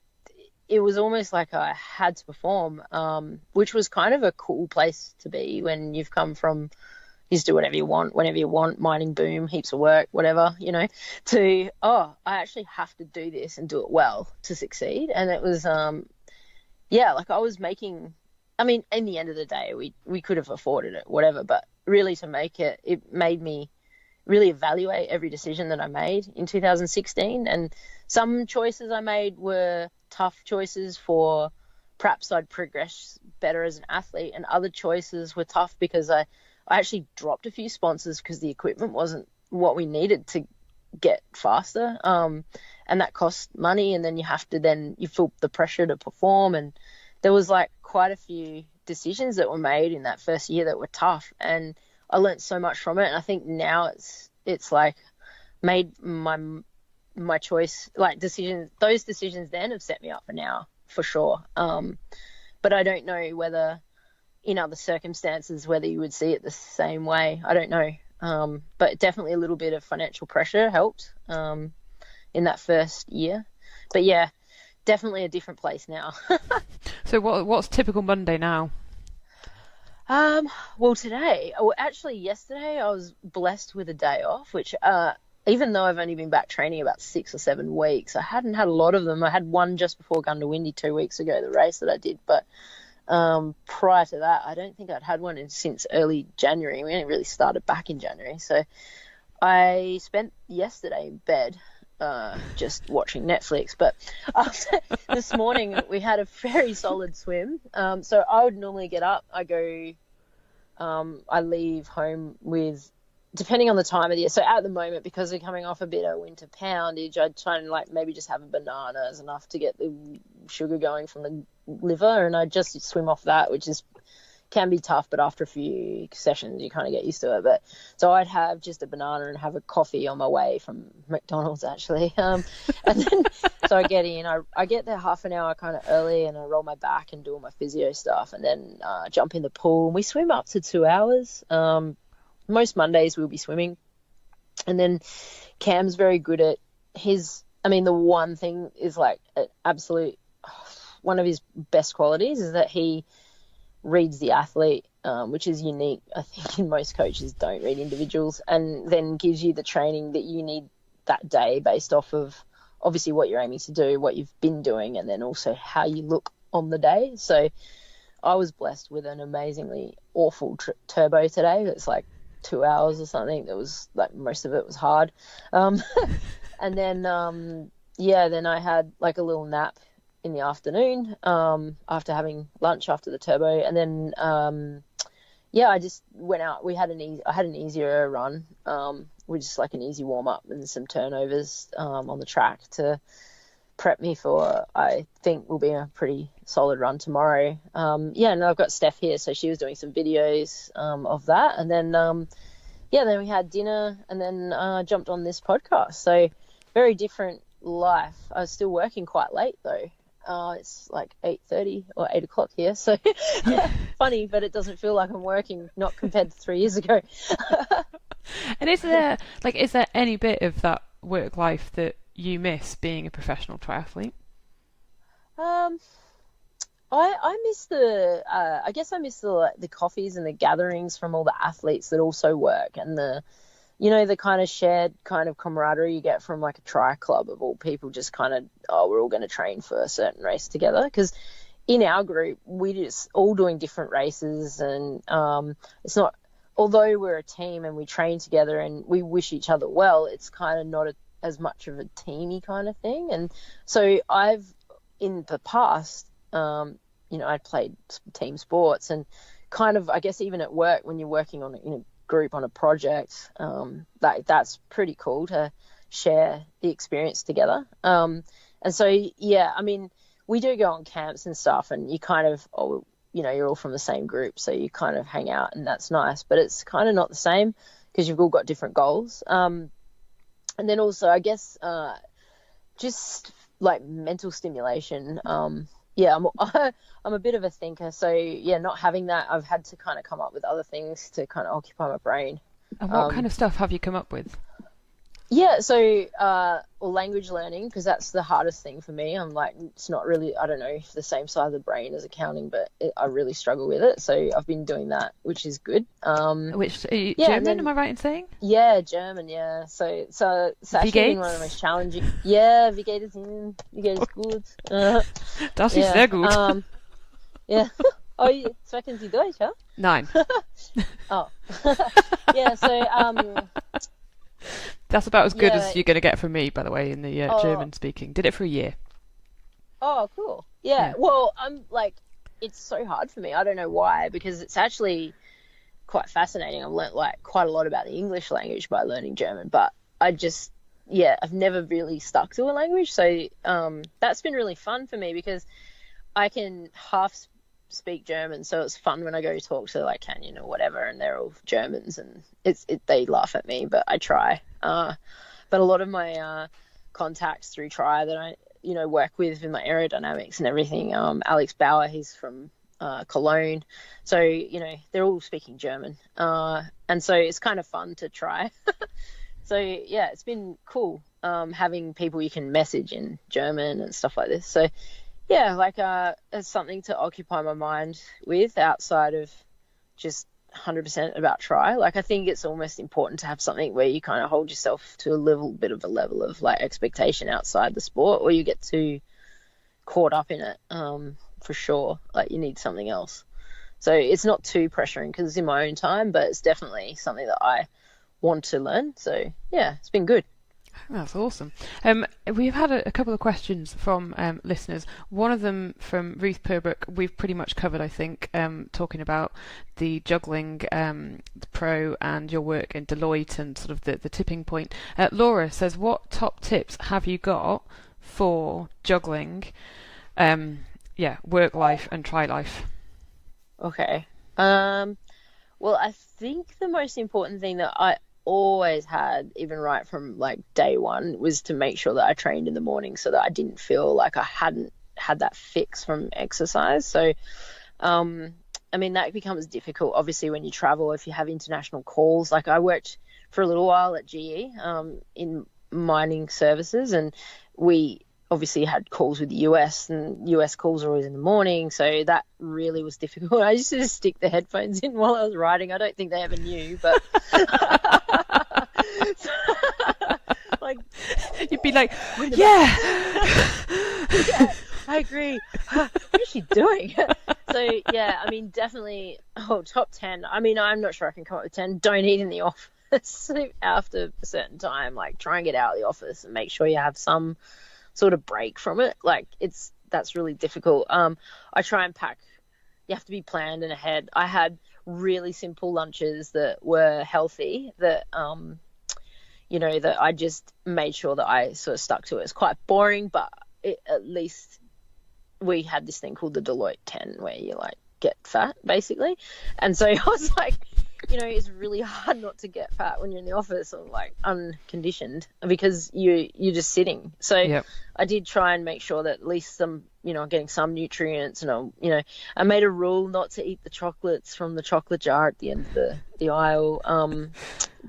it was almost like I had to perform, which was kind of a cool place to be when you've come from, you just do whatever you want, whenever you want, mining boom, heaps of work, whatever, you know, to, I actually have to do this and do it well to succeed. And it was, like I was making, I mean, in the end of the day, we could have afforded it, whatever, but really to make it, it made me really evaluate every decision that I made in 2016. And some choices I made were tough choices for perhaps I'd progress better as an athlete, and other choices were tough because I actually dropped a few sponsors because the equipment wasn't what we needed to get faster. And that cost money, and then you feel the pressure to perform, and there was like quite a few decisions that were made in that first year that were tough, and I learned so much from it. And I think now it's like made my choice, like those decisions then have set me up for now for sure. But I don't know whether in other circumstances, whether you would see it the same way. I don't know. But definitely a little bit of financial pressure helped in that first year. But yeah, definitely a different place now. So what's typical Monday now? Well, yesterday I was blessed with a day off, which even though I've only been back training about 6 or 7 weeks, I hadn't had a lot of them. I had one just before Gundawindi 2 weeks ago, the race that I did, but prior to that, I don't think I'd had one since early January. We only really started back in January, so I spent yesterday in bed just watching Netflix. But this morning we had a very solid swim. So I would normally get up. I leave home with depending on the time of the year. So at the moment, because we're coming off a bit of winter poundage, I'd try and like maybe just have a banana as enough to get the sugar going from the liver, and I just swim off that, which can be tough, but after a few sessions you kind of get used to it. But so I'd have just a banana and have a coffee on my way from McDonald's actually, and then so I get in, I get there half an hour kind of early, and I roll my back and do all my physio stuff, and then jump in the pool, and we swim up to 2 hours. Most Mondays we'll be swimming, and then Cam's very good at the one thing is like an absolute, one of his best qualities is that he reads the athlete, which is unique. I think most coaches don't read individuals, and then gives you the training that you need that day based off of obviously what you're aiming to do, what you've been doing, and then also how you look on the day. So I was blessed with an amazingly awful turbo today. It's like 2 hours or something. That was like, most of it was hard. And then then I had like a little nap in the afternoon after having lunch after the turbo, and then I just went out. I had an easier run, which is like an easy warm up and some turnovers on the track to prep me for, I think, will be a pretty solid run tomorrow. And I've got Steph here, so she was doing some videos of that, and then then we had dinner, and then jumped on this podcast. So very different life. I was still working quite late though. It's like 8:30 or 8 o'clock here, so funny, but it doesn't feel like I'm working, not compared to 3 years ago. And is there any bit of that work life that you miss being a professional triathlete? I miss I miss the coffees and the gatherings from all the athletes that also work, and the kind of shared kind of camaraderie you get from like a tri club of all people, just kind of, we're all going to train for a certain race together. Because in our group, we just all doing different races, and it's not, although we're a team and we train together and we wish each other well, it's kind of not as much of a teamy kind of thing. And so in the past, I played team sports, and kind of, I guess even at work when you're working on in a group on a project, that's pretty cool to share the experience together. And so, we do go on camps and stuff, and you kind of, you're all from the same group, so you kind of hang out, and that's nice, but it's kind of not the same because you've all got different goals. And then also, I guess, just like mental stimulation. I'm a bit of a thinker, so not having that, I've had to kind of come up with other things to kind of occupy my brain. And what kind of stuff have you come up with? Language learning, because that's the hardest thing for me. I'm like, it's not really, I don't know if the same side of the brain as accounting, but I really struggle with it. So I've been doing that, which is good. Which, German, am I right in saying? Yeah, German, yeah. So it's actually been one of the most challenging. Yeah, wie geht es Ihnen? Wie geht es gut? Das ist sehr gut. Yeah. Oh, sprechen Sie Deutsch, huh? Nein. Oh. So, that's about as good as you're going to get from me, by the way, in the German speaking. Did it for a year. Oh, cool. Yeah. Well, I'm like, it's so hard for me. I don't know why, because it's actually quite fascinating. I've learnt like quite a lot about the English language by learning German, but I've never really stuck to a language. So that's been really fun for me, because I can half speak German, so it's fun when I go talk to like Canyon or whatever, and they're all Germans, and they laugh at me, but I try. But a lot of my contacts through Tri that I work with in my aerodynamics and everything, Alex Bauer, he's from Cologne, so they're all speaking German, and so it's kind of fun to try. So it's been cool having people you can message in German and stuff like this. So it's something to occupy my mind with outside of just 100% about Tri. Like, I think it's almost important to have something where you kind of hold yourself to a level of like expectation outside the sport, or you get too caught up in it, for sure. Like, you need something else. So it's not too pressuring because it's in my own time, but it's definitely something that I want to learn. So it's been good. That's awesome. We've had a couple of questions from listeners. One of them from Ruth Purbrook, we've pretty much covered, I think, talking about the juggling, the pro, and your work in Deloitte and sort of the tipping point. Laura says, what top tips have you got for juggling, work life and tri life? Okay. Well, I think the most important thing that I always had, even right from like day one, was to make sure that I trained in the morning so that I didn't feel like I hadn't had that fix from exercise. So, I mean, that becomes difficult, obviously, when you travel, if you have international calls. Like I worked for a little while at GE in mining services, and we obviously had calls with the US, and US calls are always in the morning, so that really was difficult. I used to just stick the headphones in while I was riding. I don't think they ever knew, but like you'd be like, yeah, I agree. What is she doing? So yeah, I mean, definitely. Top 10. I mean, I'm not sure I can come up with 10. Don't eat in the office. Sleep after a certain time. Like, try and get out of the office and make sure you have some sort of break from it. Like, that's really difficult. I try and pack. You have to be planned and ahead. I had really simple lunches that were healthy, that that I just made sure that I sort of stuck to it. It's quite boring, but at least we had this thing called the Deloitte 10 where you like get fat basically. And so I was like, it's really hard not to get fat when you're in the office or like unconditioned, because you're just sitting. So yep. I did try and make sure that at least some, getting some nutrients, and I made a rule not to eat the chocolates from the chocolate jar at the end of the aisle.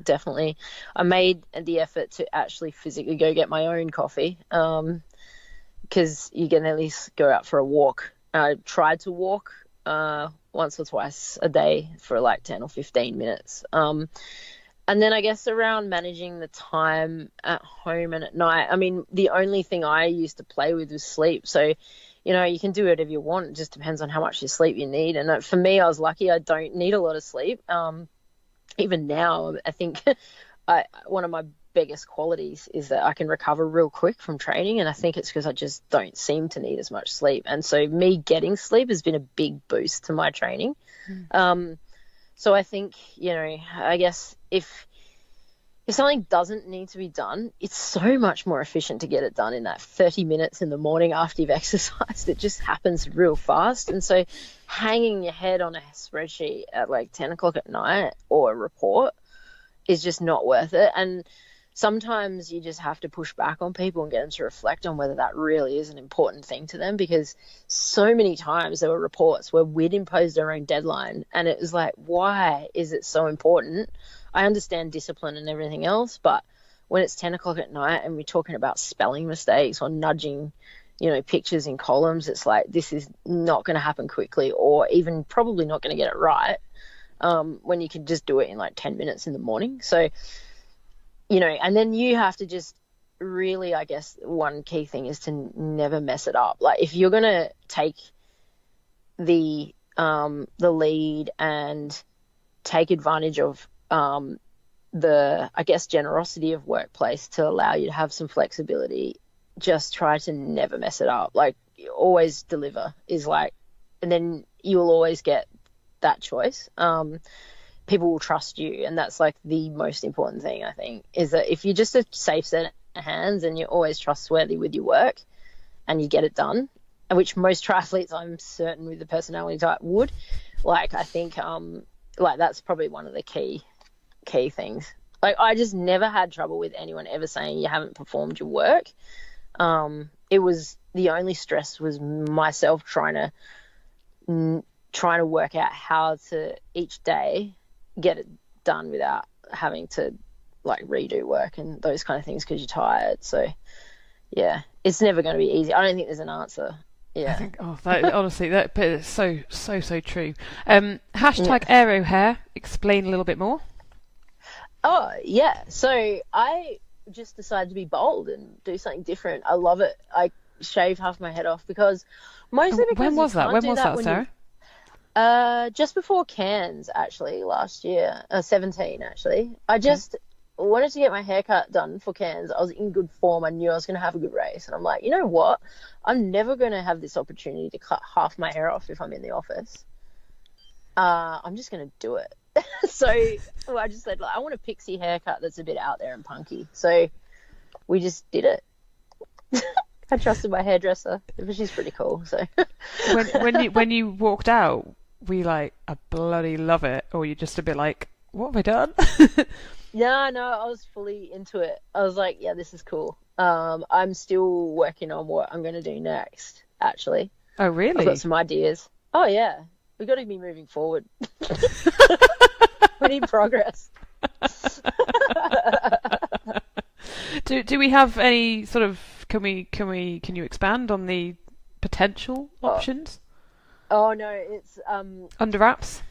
Definitely. I made the effort to actually physically go get my own coffee, because you can at least go out for a walk. I tried to walk once or twice a day for like 10 or 15 minutes. And then I guess around managing the time at home and at night, I mean, the only thing I used to play with was sleep. So, you can do whatever you want. It just depends on how much sleep you need. And for me, I was lucky. I don't need a lot of sleep. Even now, I think one of my biggest qualities is that I can recover real quick from training, and I think it's because I just don't seem to need as much sleep. And so me getting sleep has been a big boost to my training. So I think, I guess if something doesn't need to be done, it's so much more efficient to get it done in that 30 minutes in the morning after you've exercised. It just happens real fast. And so hanging your head on a spreadsheet at like 10 o'clock at night or a report is just not worth it. And sometimes you just have to push back on people and get them to reflect on whether that really is an important thing to them, because so many times there were reports where we'd imposed our own deadline, and it was like, why is it so important? I understand discipline and everything else, but when it's 10 o'clock at night and we're talking about spelling mistakes or nudging, pictures in columns, it's like, this is not going to happen quickly, or even probably not going to get it right, when you can just do it in like 10 minutes in the morning. So, and then you have to just really, I guess, one key thing is to never mess it up. Like, if you're going to take the lead and take advantage of the, I guess, generosity of workplace to allow you to have some flexibility, just try to never mess it up. Like, always deliver is like, and then you will always get that choice. People will trust you, and that's like the most important thing, I think, is that if you're just a safe set of hands and you're always trustworthy with your work and you get it done, which most triathletes, I'm certain, with the personality type would, like, I think like that's probably one of the key things. Like, I just never had trouble with anyone ever saying you haven't performed your work. It was, the only stress was myself trying to work out how to each day get it done without having to like redo work and those kind of things because you're tired. So yeah, it's never going to be easy. I don't think there's an answer. Yeah, I think honestly but it's so true. Hashtag aero hair, explain a little bit more. Oh yeah, so I just decided to be bold and do something different. I love it. I shaved half my head off because mostly because when was that, Sarah? Just before Cairns, actually, last year, 17, actually. I just wanted to get my haircut done for Cairns. I was in good form. I knew I was going to have a good race. And I'm like, you know what? I'm never going to have this opportunity to cut half my hair off if I'm in the office. I'm just going to do it. So I just said, like, I want a pixie haircut that's a bit out there and punky. So we just did it. I trusted my hairdresser, but she's pretty cool. So when you walked out, were you like, I bloody love it, or you just a bit like, what have I done? Yeah, no, I was fully into it. I was like, yeah, this is cool. I'm still working on what I'm going to do next, actually. Oh, really? I've got some ideas. Oh, yeah. We've got to be moving forward. We need progress. Do we have any sort of, can you expand on the potential options? Oh no, it's under wraps.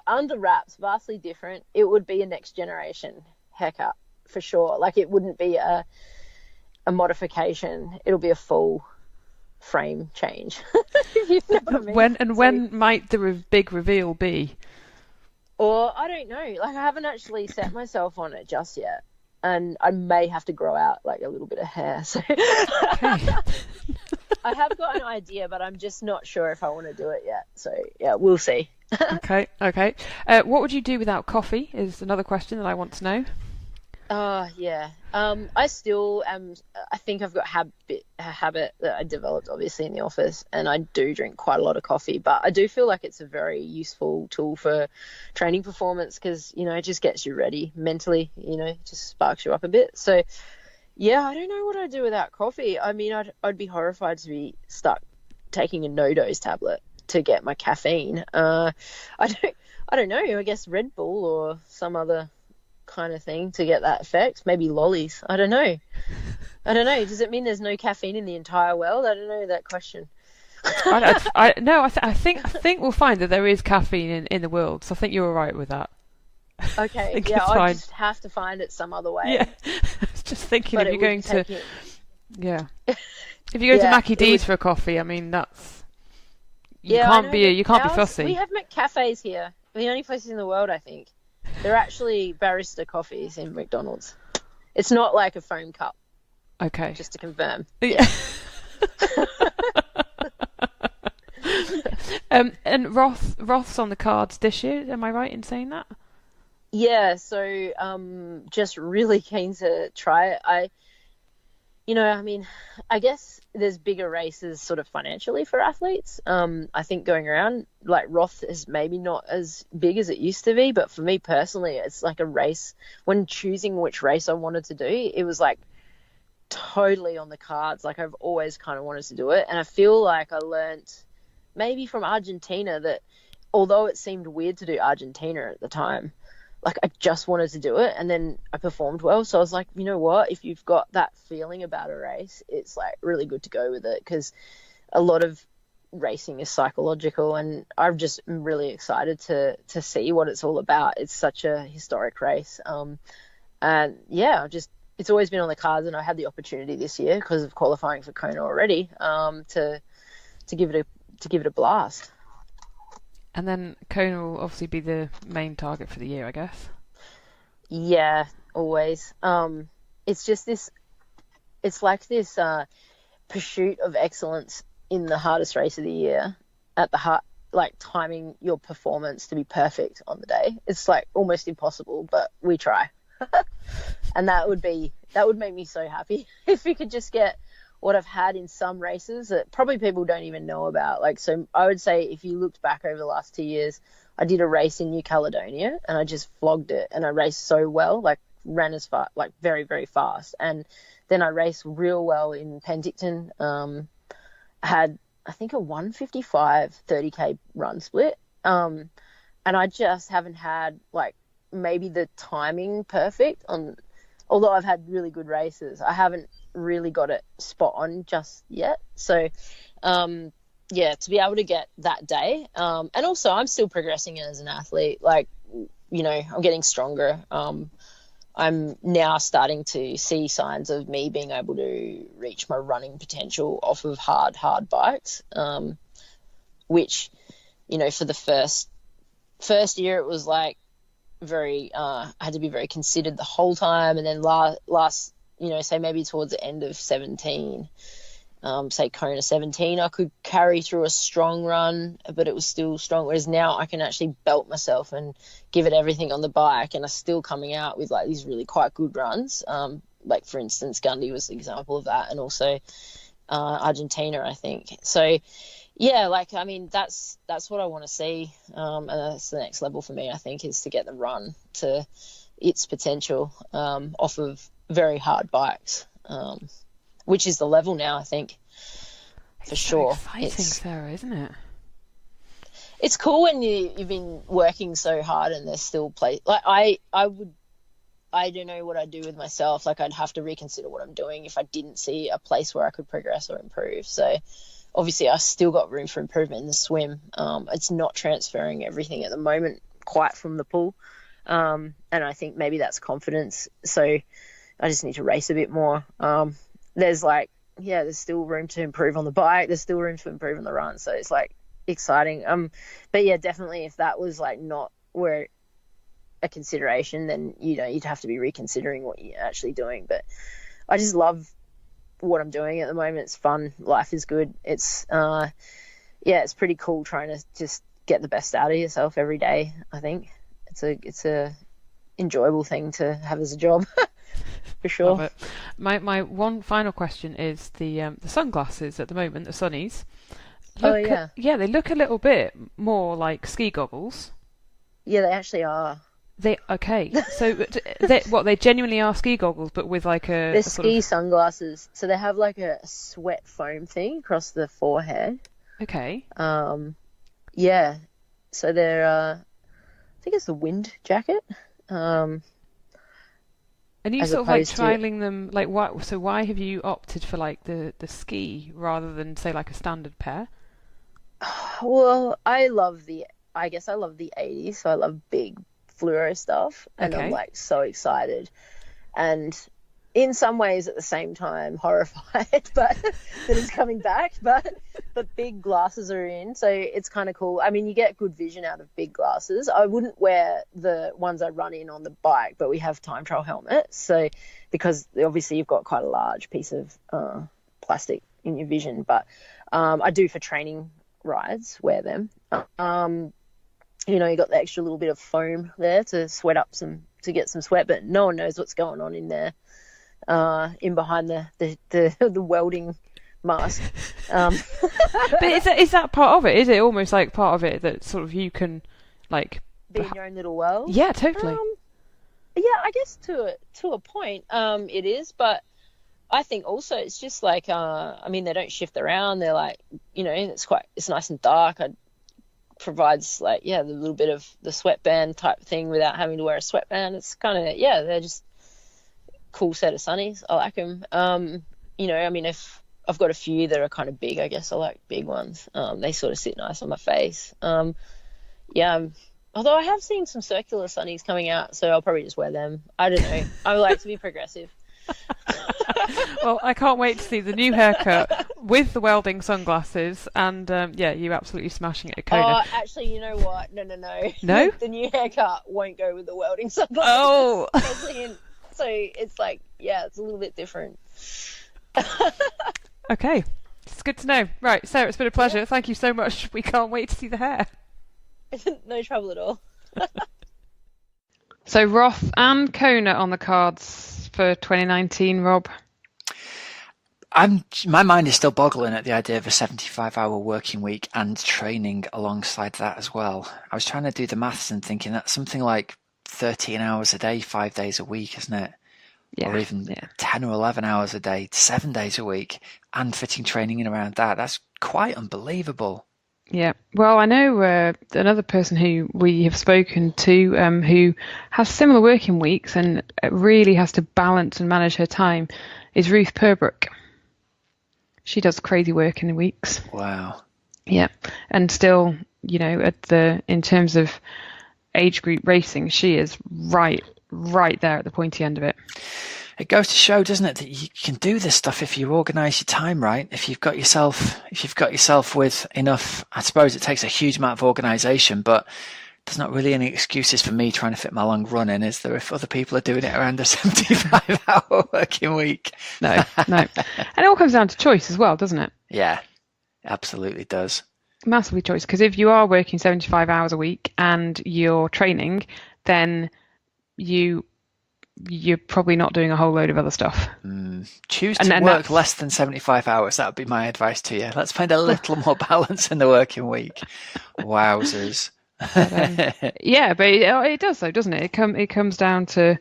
Under wraps, vastly different. It would be a next generation haircut for sure. Like, it wouldn't be a modification. It'll be a full frame change. You know what I mean? When might the big reveal be? Or I don't know. Like, I haven't actually set myself on it just yet, and I may have to grow out like a little bit of hair. So okay. I have got an idea, but I'm just not sure if I want to do it yet. So yeah, we'll see. Okay. What would you do without coffee is another question that I want to know. Yeah. I still am. I think I've got a habit that I developed obviously in the office, and I do drink quite a lot of coffee. But I do feel like it's a very useful tool for training performance because, you know, it just gets you ready mentally. You know, it just sparks you up a bit. So yeah, I don't know what I'd do without coffee. I mean, I'd be horrified to be stuck taking a no-dose tablet to get my caffeine. I don't know. I guess Red Bull or some other kind of thing to get that effect. Maybe lollies. I don't know. Does it mean there's no caffeine in the entire world? I don't know that question. I think we'll find that there is caffeine in the world. So I think you're all right with that. Okay. Yeah, I just have to find it some other way. Yeah. I was just thinking if you're going to, yeah, if you go to Mackie D's for a coffee, I mean you can't be fussy. We have cafes here. We're the only places in the world, I think. They're actually barista coffees in McDonald's. It's not like a foam cup. Okay. Just to confirm. Yeah. And Roth's on the cards this year. Am I right in saying that? Yeah. So just really keen to try it. I guess there's bigger races sort of financially for athletes. I think going around, like, Roth is maybe not as big as it used to be, but for me personally, it's like a race. When choosing which race I wanted to do, it was like totally on the cards. Like, I've always kind of wanted to do it. And I feel like I learned maybe from Argentina that although it seemed weird to do Argentina at the time, like, I just wanted to do it, and then I performed well. So I was like, you know what? If you've got that feeling about a race, it's like really good to go with it, because a lot of racing is psychological, and I'm just really excited to see what it's all about. It's such a historic race. And yeah, it's always been on the cards, and I had the opportunity this year because of qualifying for Kona already, to give it a blast. And then Kona will obviously be the main target for the year, I guess. Yeah, always. It's just it's like this pursuit of excellence in the hardest race of the year at the heart, like timing your performance to be perfect on the day. It's like almost impossible, but we try. And that would make me so happy if we could just get what I've had in some races that probably people don't even know about. Like, so I would say if you looked back over the last 2 years, I did a race in New Caledonia and I just flogged it, and I raced so well, like ran as far, like very, very fast. And then I raced real well in Penticton. Had, I think, a 1:55 30K run split. And I just haven't had like maybe the timing perfect on, although I've had really good races, I haven't really got it spot on just yet. So yeah, to be able to get that day, and also I'm still progressing as an athlete. Like, you know, I'm getting stronger. I'm now starting to see signs of me being able to reach my running potential off of hard bikes, which, you know, for the first year it was like I had to be very considered the whole time. And then last, say maybe towards the end of 17, say Kona 17, I could carry through a strong run, but it was still strong. Whereas now I can actually belt myself and give it everything on the bike, and I'm still coming out with like these really quite good runs. Like for instance, Gundy was the example of that, and also Argentina, I think. So yeah, like, I mean, that's what I want to see. And that's the next level for me, I think, is to get the run to its potential off of very hard bikes, which is the level now, I think, for sure. Exciting, Sarah, isn't it? It's cool when you've been working so hard and there's still like I don't know what I'd do with myself. Like, I'd have to reconsider what I'm doing if I didn't see a place where I could progress or improve. So obviously I still got room for improvement in the swim. It's not transferring everything at the moment quite from the pool. And I think maybe that's confidence. So I just need to race a bit more. There's still room to improve on the bike. There's still room to improve on the run. So it's like exciting. But yeah, definitely if that was like not where a consideration, then, you'd have to be reconsidering what you're actually doing. But I just love what I'm doing at the moment. It's fun. Life is good. It's it's pretty cool trying to just get the best out of yourself every day. I think it's a enjoyable thing to have as a job. For sure. Love it. My one final question is the sunglasses at the moment, the sunnies. They look a little bit more like ski goggles. Yeah, they actually are. So they genuinely are ski goggles, but with like they're ski sunglasses. So they have like a sweat foam thing across the forehead. Okay. Yeah. So they're I think it's the wind jacket. And you sort of like trialing them, like what? So why have you opted for like the ski rather than say like a standard pair? Well, I love the 80s, so I love big fluoro stuff, and I'm like so excited, and in some ways at the same time horrified but that it's coming back, but big glasses are in, so it's kind of cool. I mean, you get good vision out of big glasses. I wouldn't wear the ones I run in on the bike, but we have time trial helmets, so because obviously you've got quite a large piece of plastic in your vision, but I do for training rides wear them. You got the extra little bit of foam there to to get some sweat, but no one knows what's going on in there, in behind the welding mask. But is that part of it? Is it almost like part of it that sort of you can like be in your own little world? Yeah, totally. Yeah, I guess to a point, it is, but I think also it's just like, I mean, they don't shift around. They're like, it's nice and dark. Provides like the little bit of the sweatband type thing without having to wear a sweatband. It's kind of they're just cool set of sunnies. I like them. I mean, if I've got a few that are kind of big, I guess I like big ones. They sort of sit nice on my face. Although I have seen some circular sunnies coming out, so I'll probably just wear them. I don't know. I like to be progressive. Well, I can't wait to see the new haircut with the welding sunglasses, and you absolutely smashing it at Kona. Oh, actually, you know what? No. No? The new haircut won't go with the welding sunglasses. Oh! So it's like, it's a little bit different. Okay. It's good to know. Right, Sarah, it's been a pleasure. Yeah. Thank you so much. We can't wait to see the hair. No trouble at all. So Roth and Kona on the cards for 2019, Rob? My mind is still boggling at the idea of a 75-hour working week and training alongside that as well. I was trying to do the maths and thinking that's something like 13 hours a day, 5 days a week, isn't it? Yeah, or even 10 or 11 hours a day, 7 days a week, and fitting training in around that. That's quite unbelievable. Yeah, well, I know another person who we have spoken to who has similar working weeks and really has to balance and manage her time is Ruth Purbrook. She does crazy work in the weeks. Wow. Yeah, and still, in terms of age group racing, she is right there at the pointy end of it. It goes to show, doesn't it, that you can do this stuff if you organise your time right. If you've got yourself with enough, I suppose it takes a huge amount of organisation, but there's not really any excuses for me trying to fit my long run in, is there, if other people are doing it around a 75-hour working week? No. And it all comes down to choice as well, doesn't it? Yeah, absolutely does. Massively choice, because if you are working 75 hours a week and you're training, then you're probably not doing a whole load of other stuff. Choose to work less than 75 hours. That would be my advice to you. Let's find a little more balance in the working week. Wowzers. Yeah, but it does though, doesn't it? It comes down to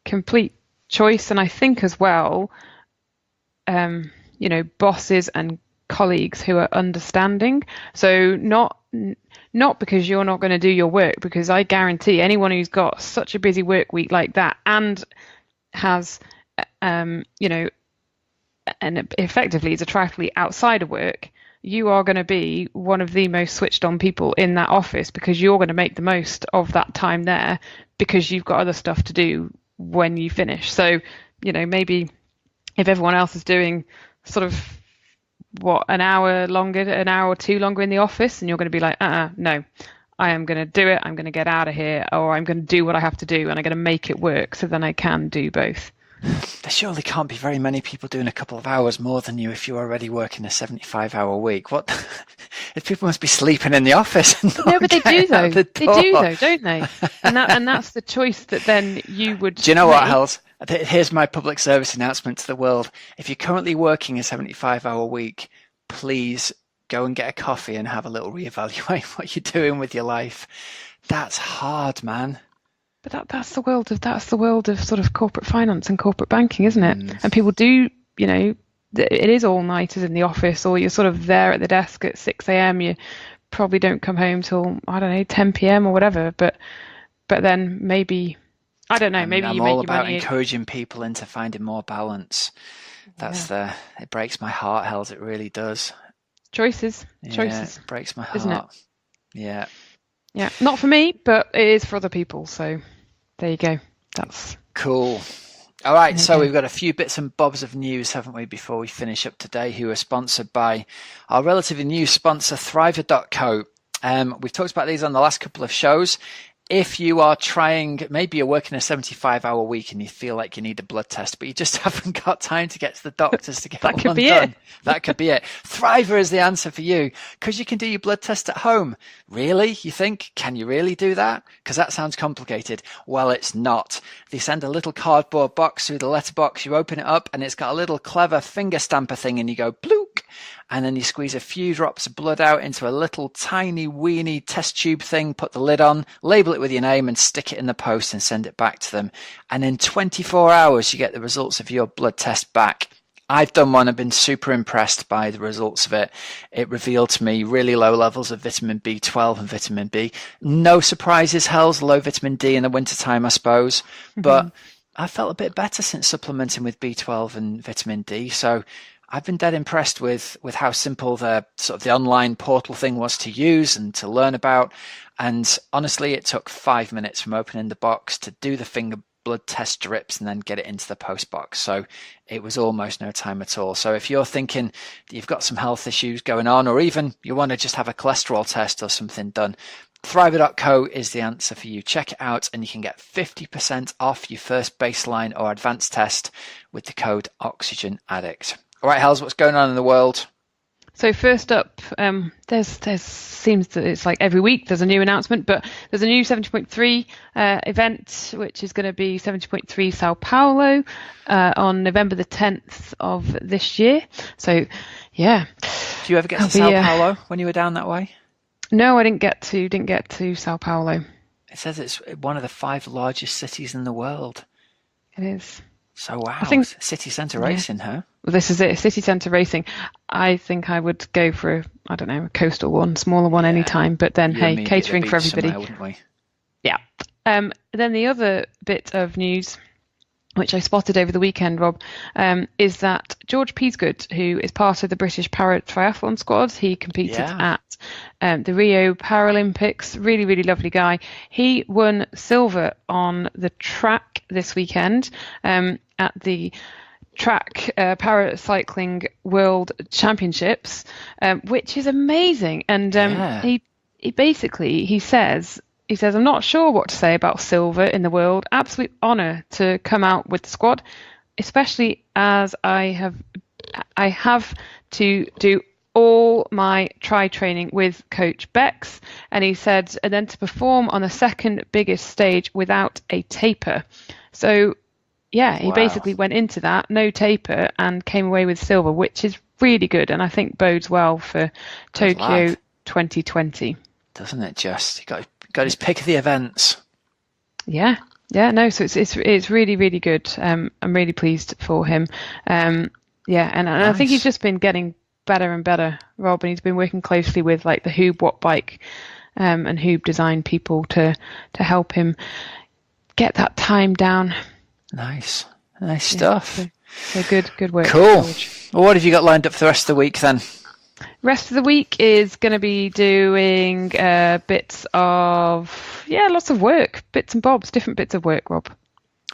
complete choice, and I think as well, bosses and colleagues who are understanding. So not because you're not going to do your work, because I guarantee anyone who's got such a busy work week like that and has and effectively is a triathlete outside of work, you are going to be one of the most switched on people in that office, because you're going to make the most of that time there because you've got other stuff to do when you finish. So maybe if everyone else is doing sort of an hour or two longer in the office, and you're going to be like, no, I am going to do it, I'm going to get out of here, or I'm going to do what I have to do, and I'm going to make it work so then I can do both. There surely can't be very many people doing a couple of hours more than you if you're already working a 75-hour week. What? People must be sleeping in the office. No, but they do though. They do though, don't they? And that's the choice that then you would. Do you know what, Hels? Here's my public service announcement to the world. If you're currently working a 75-hour week, please go and get a coffee and have a little reevaluate what you're doing with your life. That's hard, man. But that's the world of sort of corporate finance and corporate banking, isn't it? And people do, it is all nighters in the office, or you're sort of there at the desk at 6 a.m. You probably don't come home till, I don't know, 10 p.m. or whatever. But then maybe, I don't know, maybe you make your money. I'm all about encouraging people into finding more balance. It breaks my heart, Hels, it really does. Choices. It breaks my heart. Isn't it? Yeah. Yeah, not for me, but it is for other people. So there you go. That's cool. All right, so we've got a few bits and bobs of news, haven't we, before we finish up today, who are sponsored by our relatively new sponsor, Thriver.co. We've talked about these on the last couple of shows. If you are maybe you're working a 75-hour week and you feel like you need a blood test, but you just haven't got time to get to the doctors to get one done. That could be it. Thriver is the answer for you, because you can do your blood test at home. Really? You think? Can you really do that? Because that sounds complicated. Well, it's not. They send a little cardboard box through the letterbox. You open it up and it's got a little clever finger stamper thing, and you go blook. And then you squeeze a few drops of blood out into a little tiny weeny test tube thing, put the lid on, label it with your name and stick it in the post and send it back to them. And in 24 hours, you get the results of your blood test back. I've done one. I've been super impressed by the results of it. It revealed to me really low levels of vitamin B12 and vitamin B. No surprises, Hels, low vitamin D in the wintertime, I suppose. But I felt a bit better since supplementing with B12 and vitamin D. So I've been dead impressed with how simple the online portal thing was to use and to learn about. And honestly, it took 5 minutes from opening the box to do the finger blood test strips and then get it into the post box. So it was almost no time at all. So if you're thinking that you've got some health issues going on, or even you want to just have a cholesterol test or something done, Thriver.co is the answer for you. Check it out and you can get 50% off your first baseline or advanced test with the code Oxygenaddict. All right, Hels, what's going on in the world? So first up, there's seems that it's like every week there's a new announcement, but there's a new 70.3 event, which is going to be 70.3 Sao Paulo on November the 10th of this year. So, yeah. Did you ever get to Sao Paulo when you were down that way? No, I didn't get to Sao Paulo. It says it's one of the 5 largest cities in the world. It is. So wow, I think city centre racing, huh? Well, this is it, city centre racing. I think I would go for a coastal one, smaller one anytime. But then, hey, catering for everybody. Wouldn't we? Yeah. Then the other bit of news, which I spotted over the weekend, Rob, is that George Peasgood, who is part of the British Para Triathlon squad, he competed at the Rio Paralympics. Really, really lovely guy. He won silver on the track this weekend at the track paracycling world championships, which is amazing. And he basically says he says, I'm not sure what to say about silver in the world. Absolute honour to come out with the squad, especially as I have to do all my tri training with Coach Bex. And he said, and then to perform on the second biggest stage without a taper. So yeah, he basically went into that, no taper, and came away with silver, which is really good. And I think bodes well for Tokyo 2020. Doesn't it just? He got his pick of the events. Yeah, no, so it's really, really good. I'm really pleased for him. And nice. I think he's just been getting better and better, Rob, and he's been working closely with like the Hoob Watt Bike and Hoob Design people to help him get that time down. Nice stuff. So good work. Cool. Well, what have you got lined up for the rest of the week then? Rest of the week is going to be doing bits of lots of work, bits and bobs, different bits of work, Rob.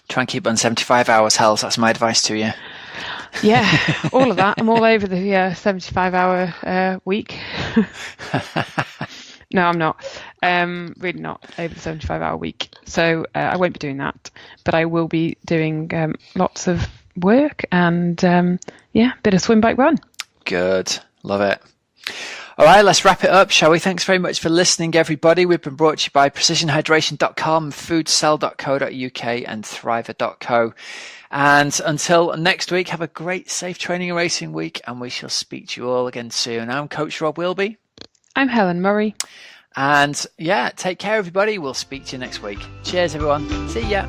Try and keep on 75 hours, Hells. That's my advice to you. Yeah, all of that. I'm all over the 75-hour week. No, I'm not. Really not over the 75-hour week. So I won't be doing that. But I will be doing lots of work and, bit of swim, bike, run. Good. Love it. All right, let's wrap it up, shall we? Thanks very much for listening, everybody. We've been brought to you by precisionhydration.com, foodcell.co.uk and thriver.co. And until next week, have a great, safe training and racing week, and we shall speak to you all again soon. I'm Coach Rob Wilby. I'm Helen Murray. And take care, everybody. We'll speak to you next week. Cheers, everyone. See ya.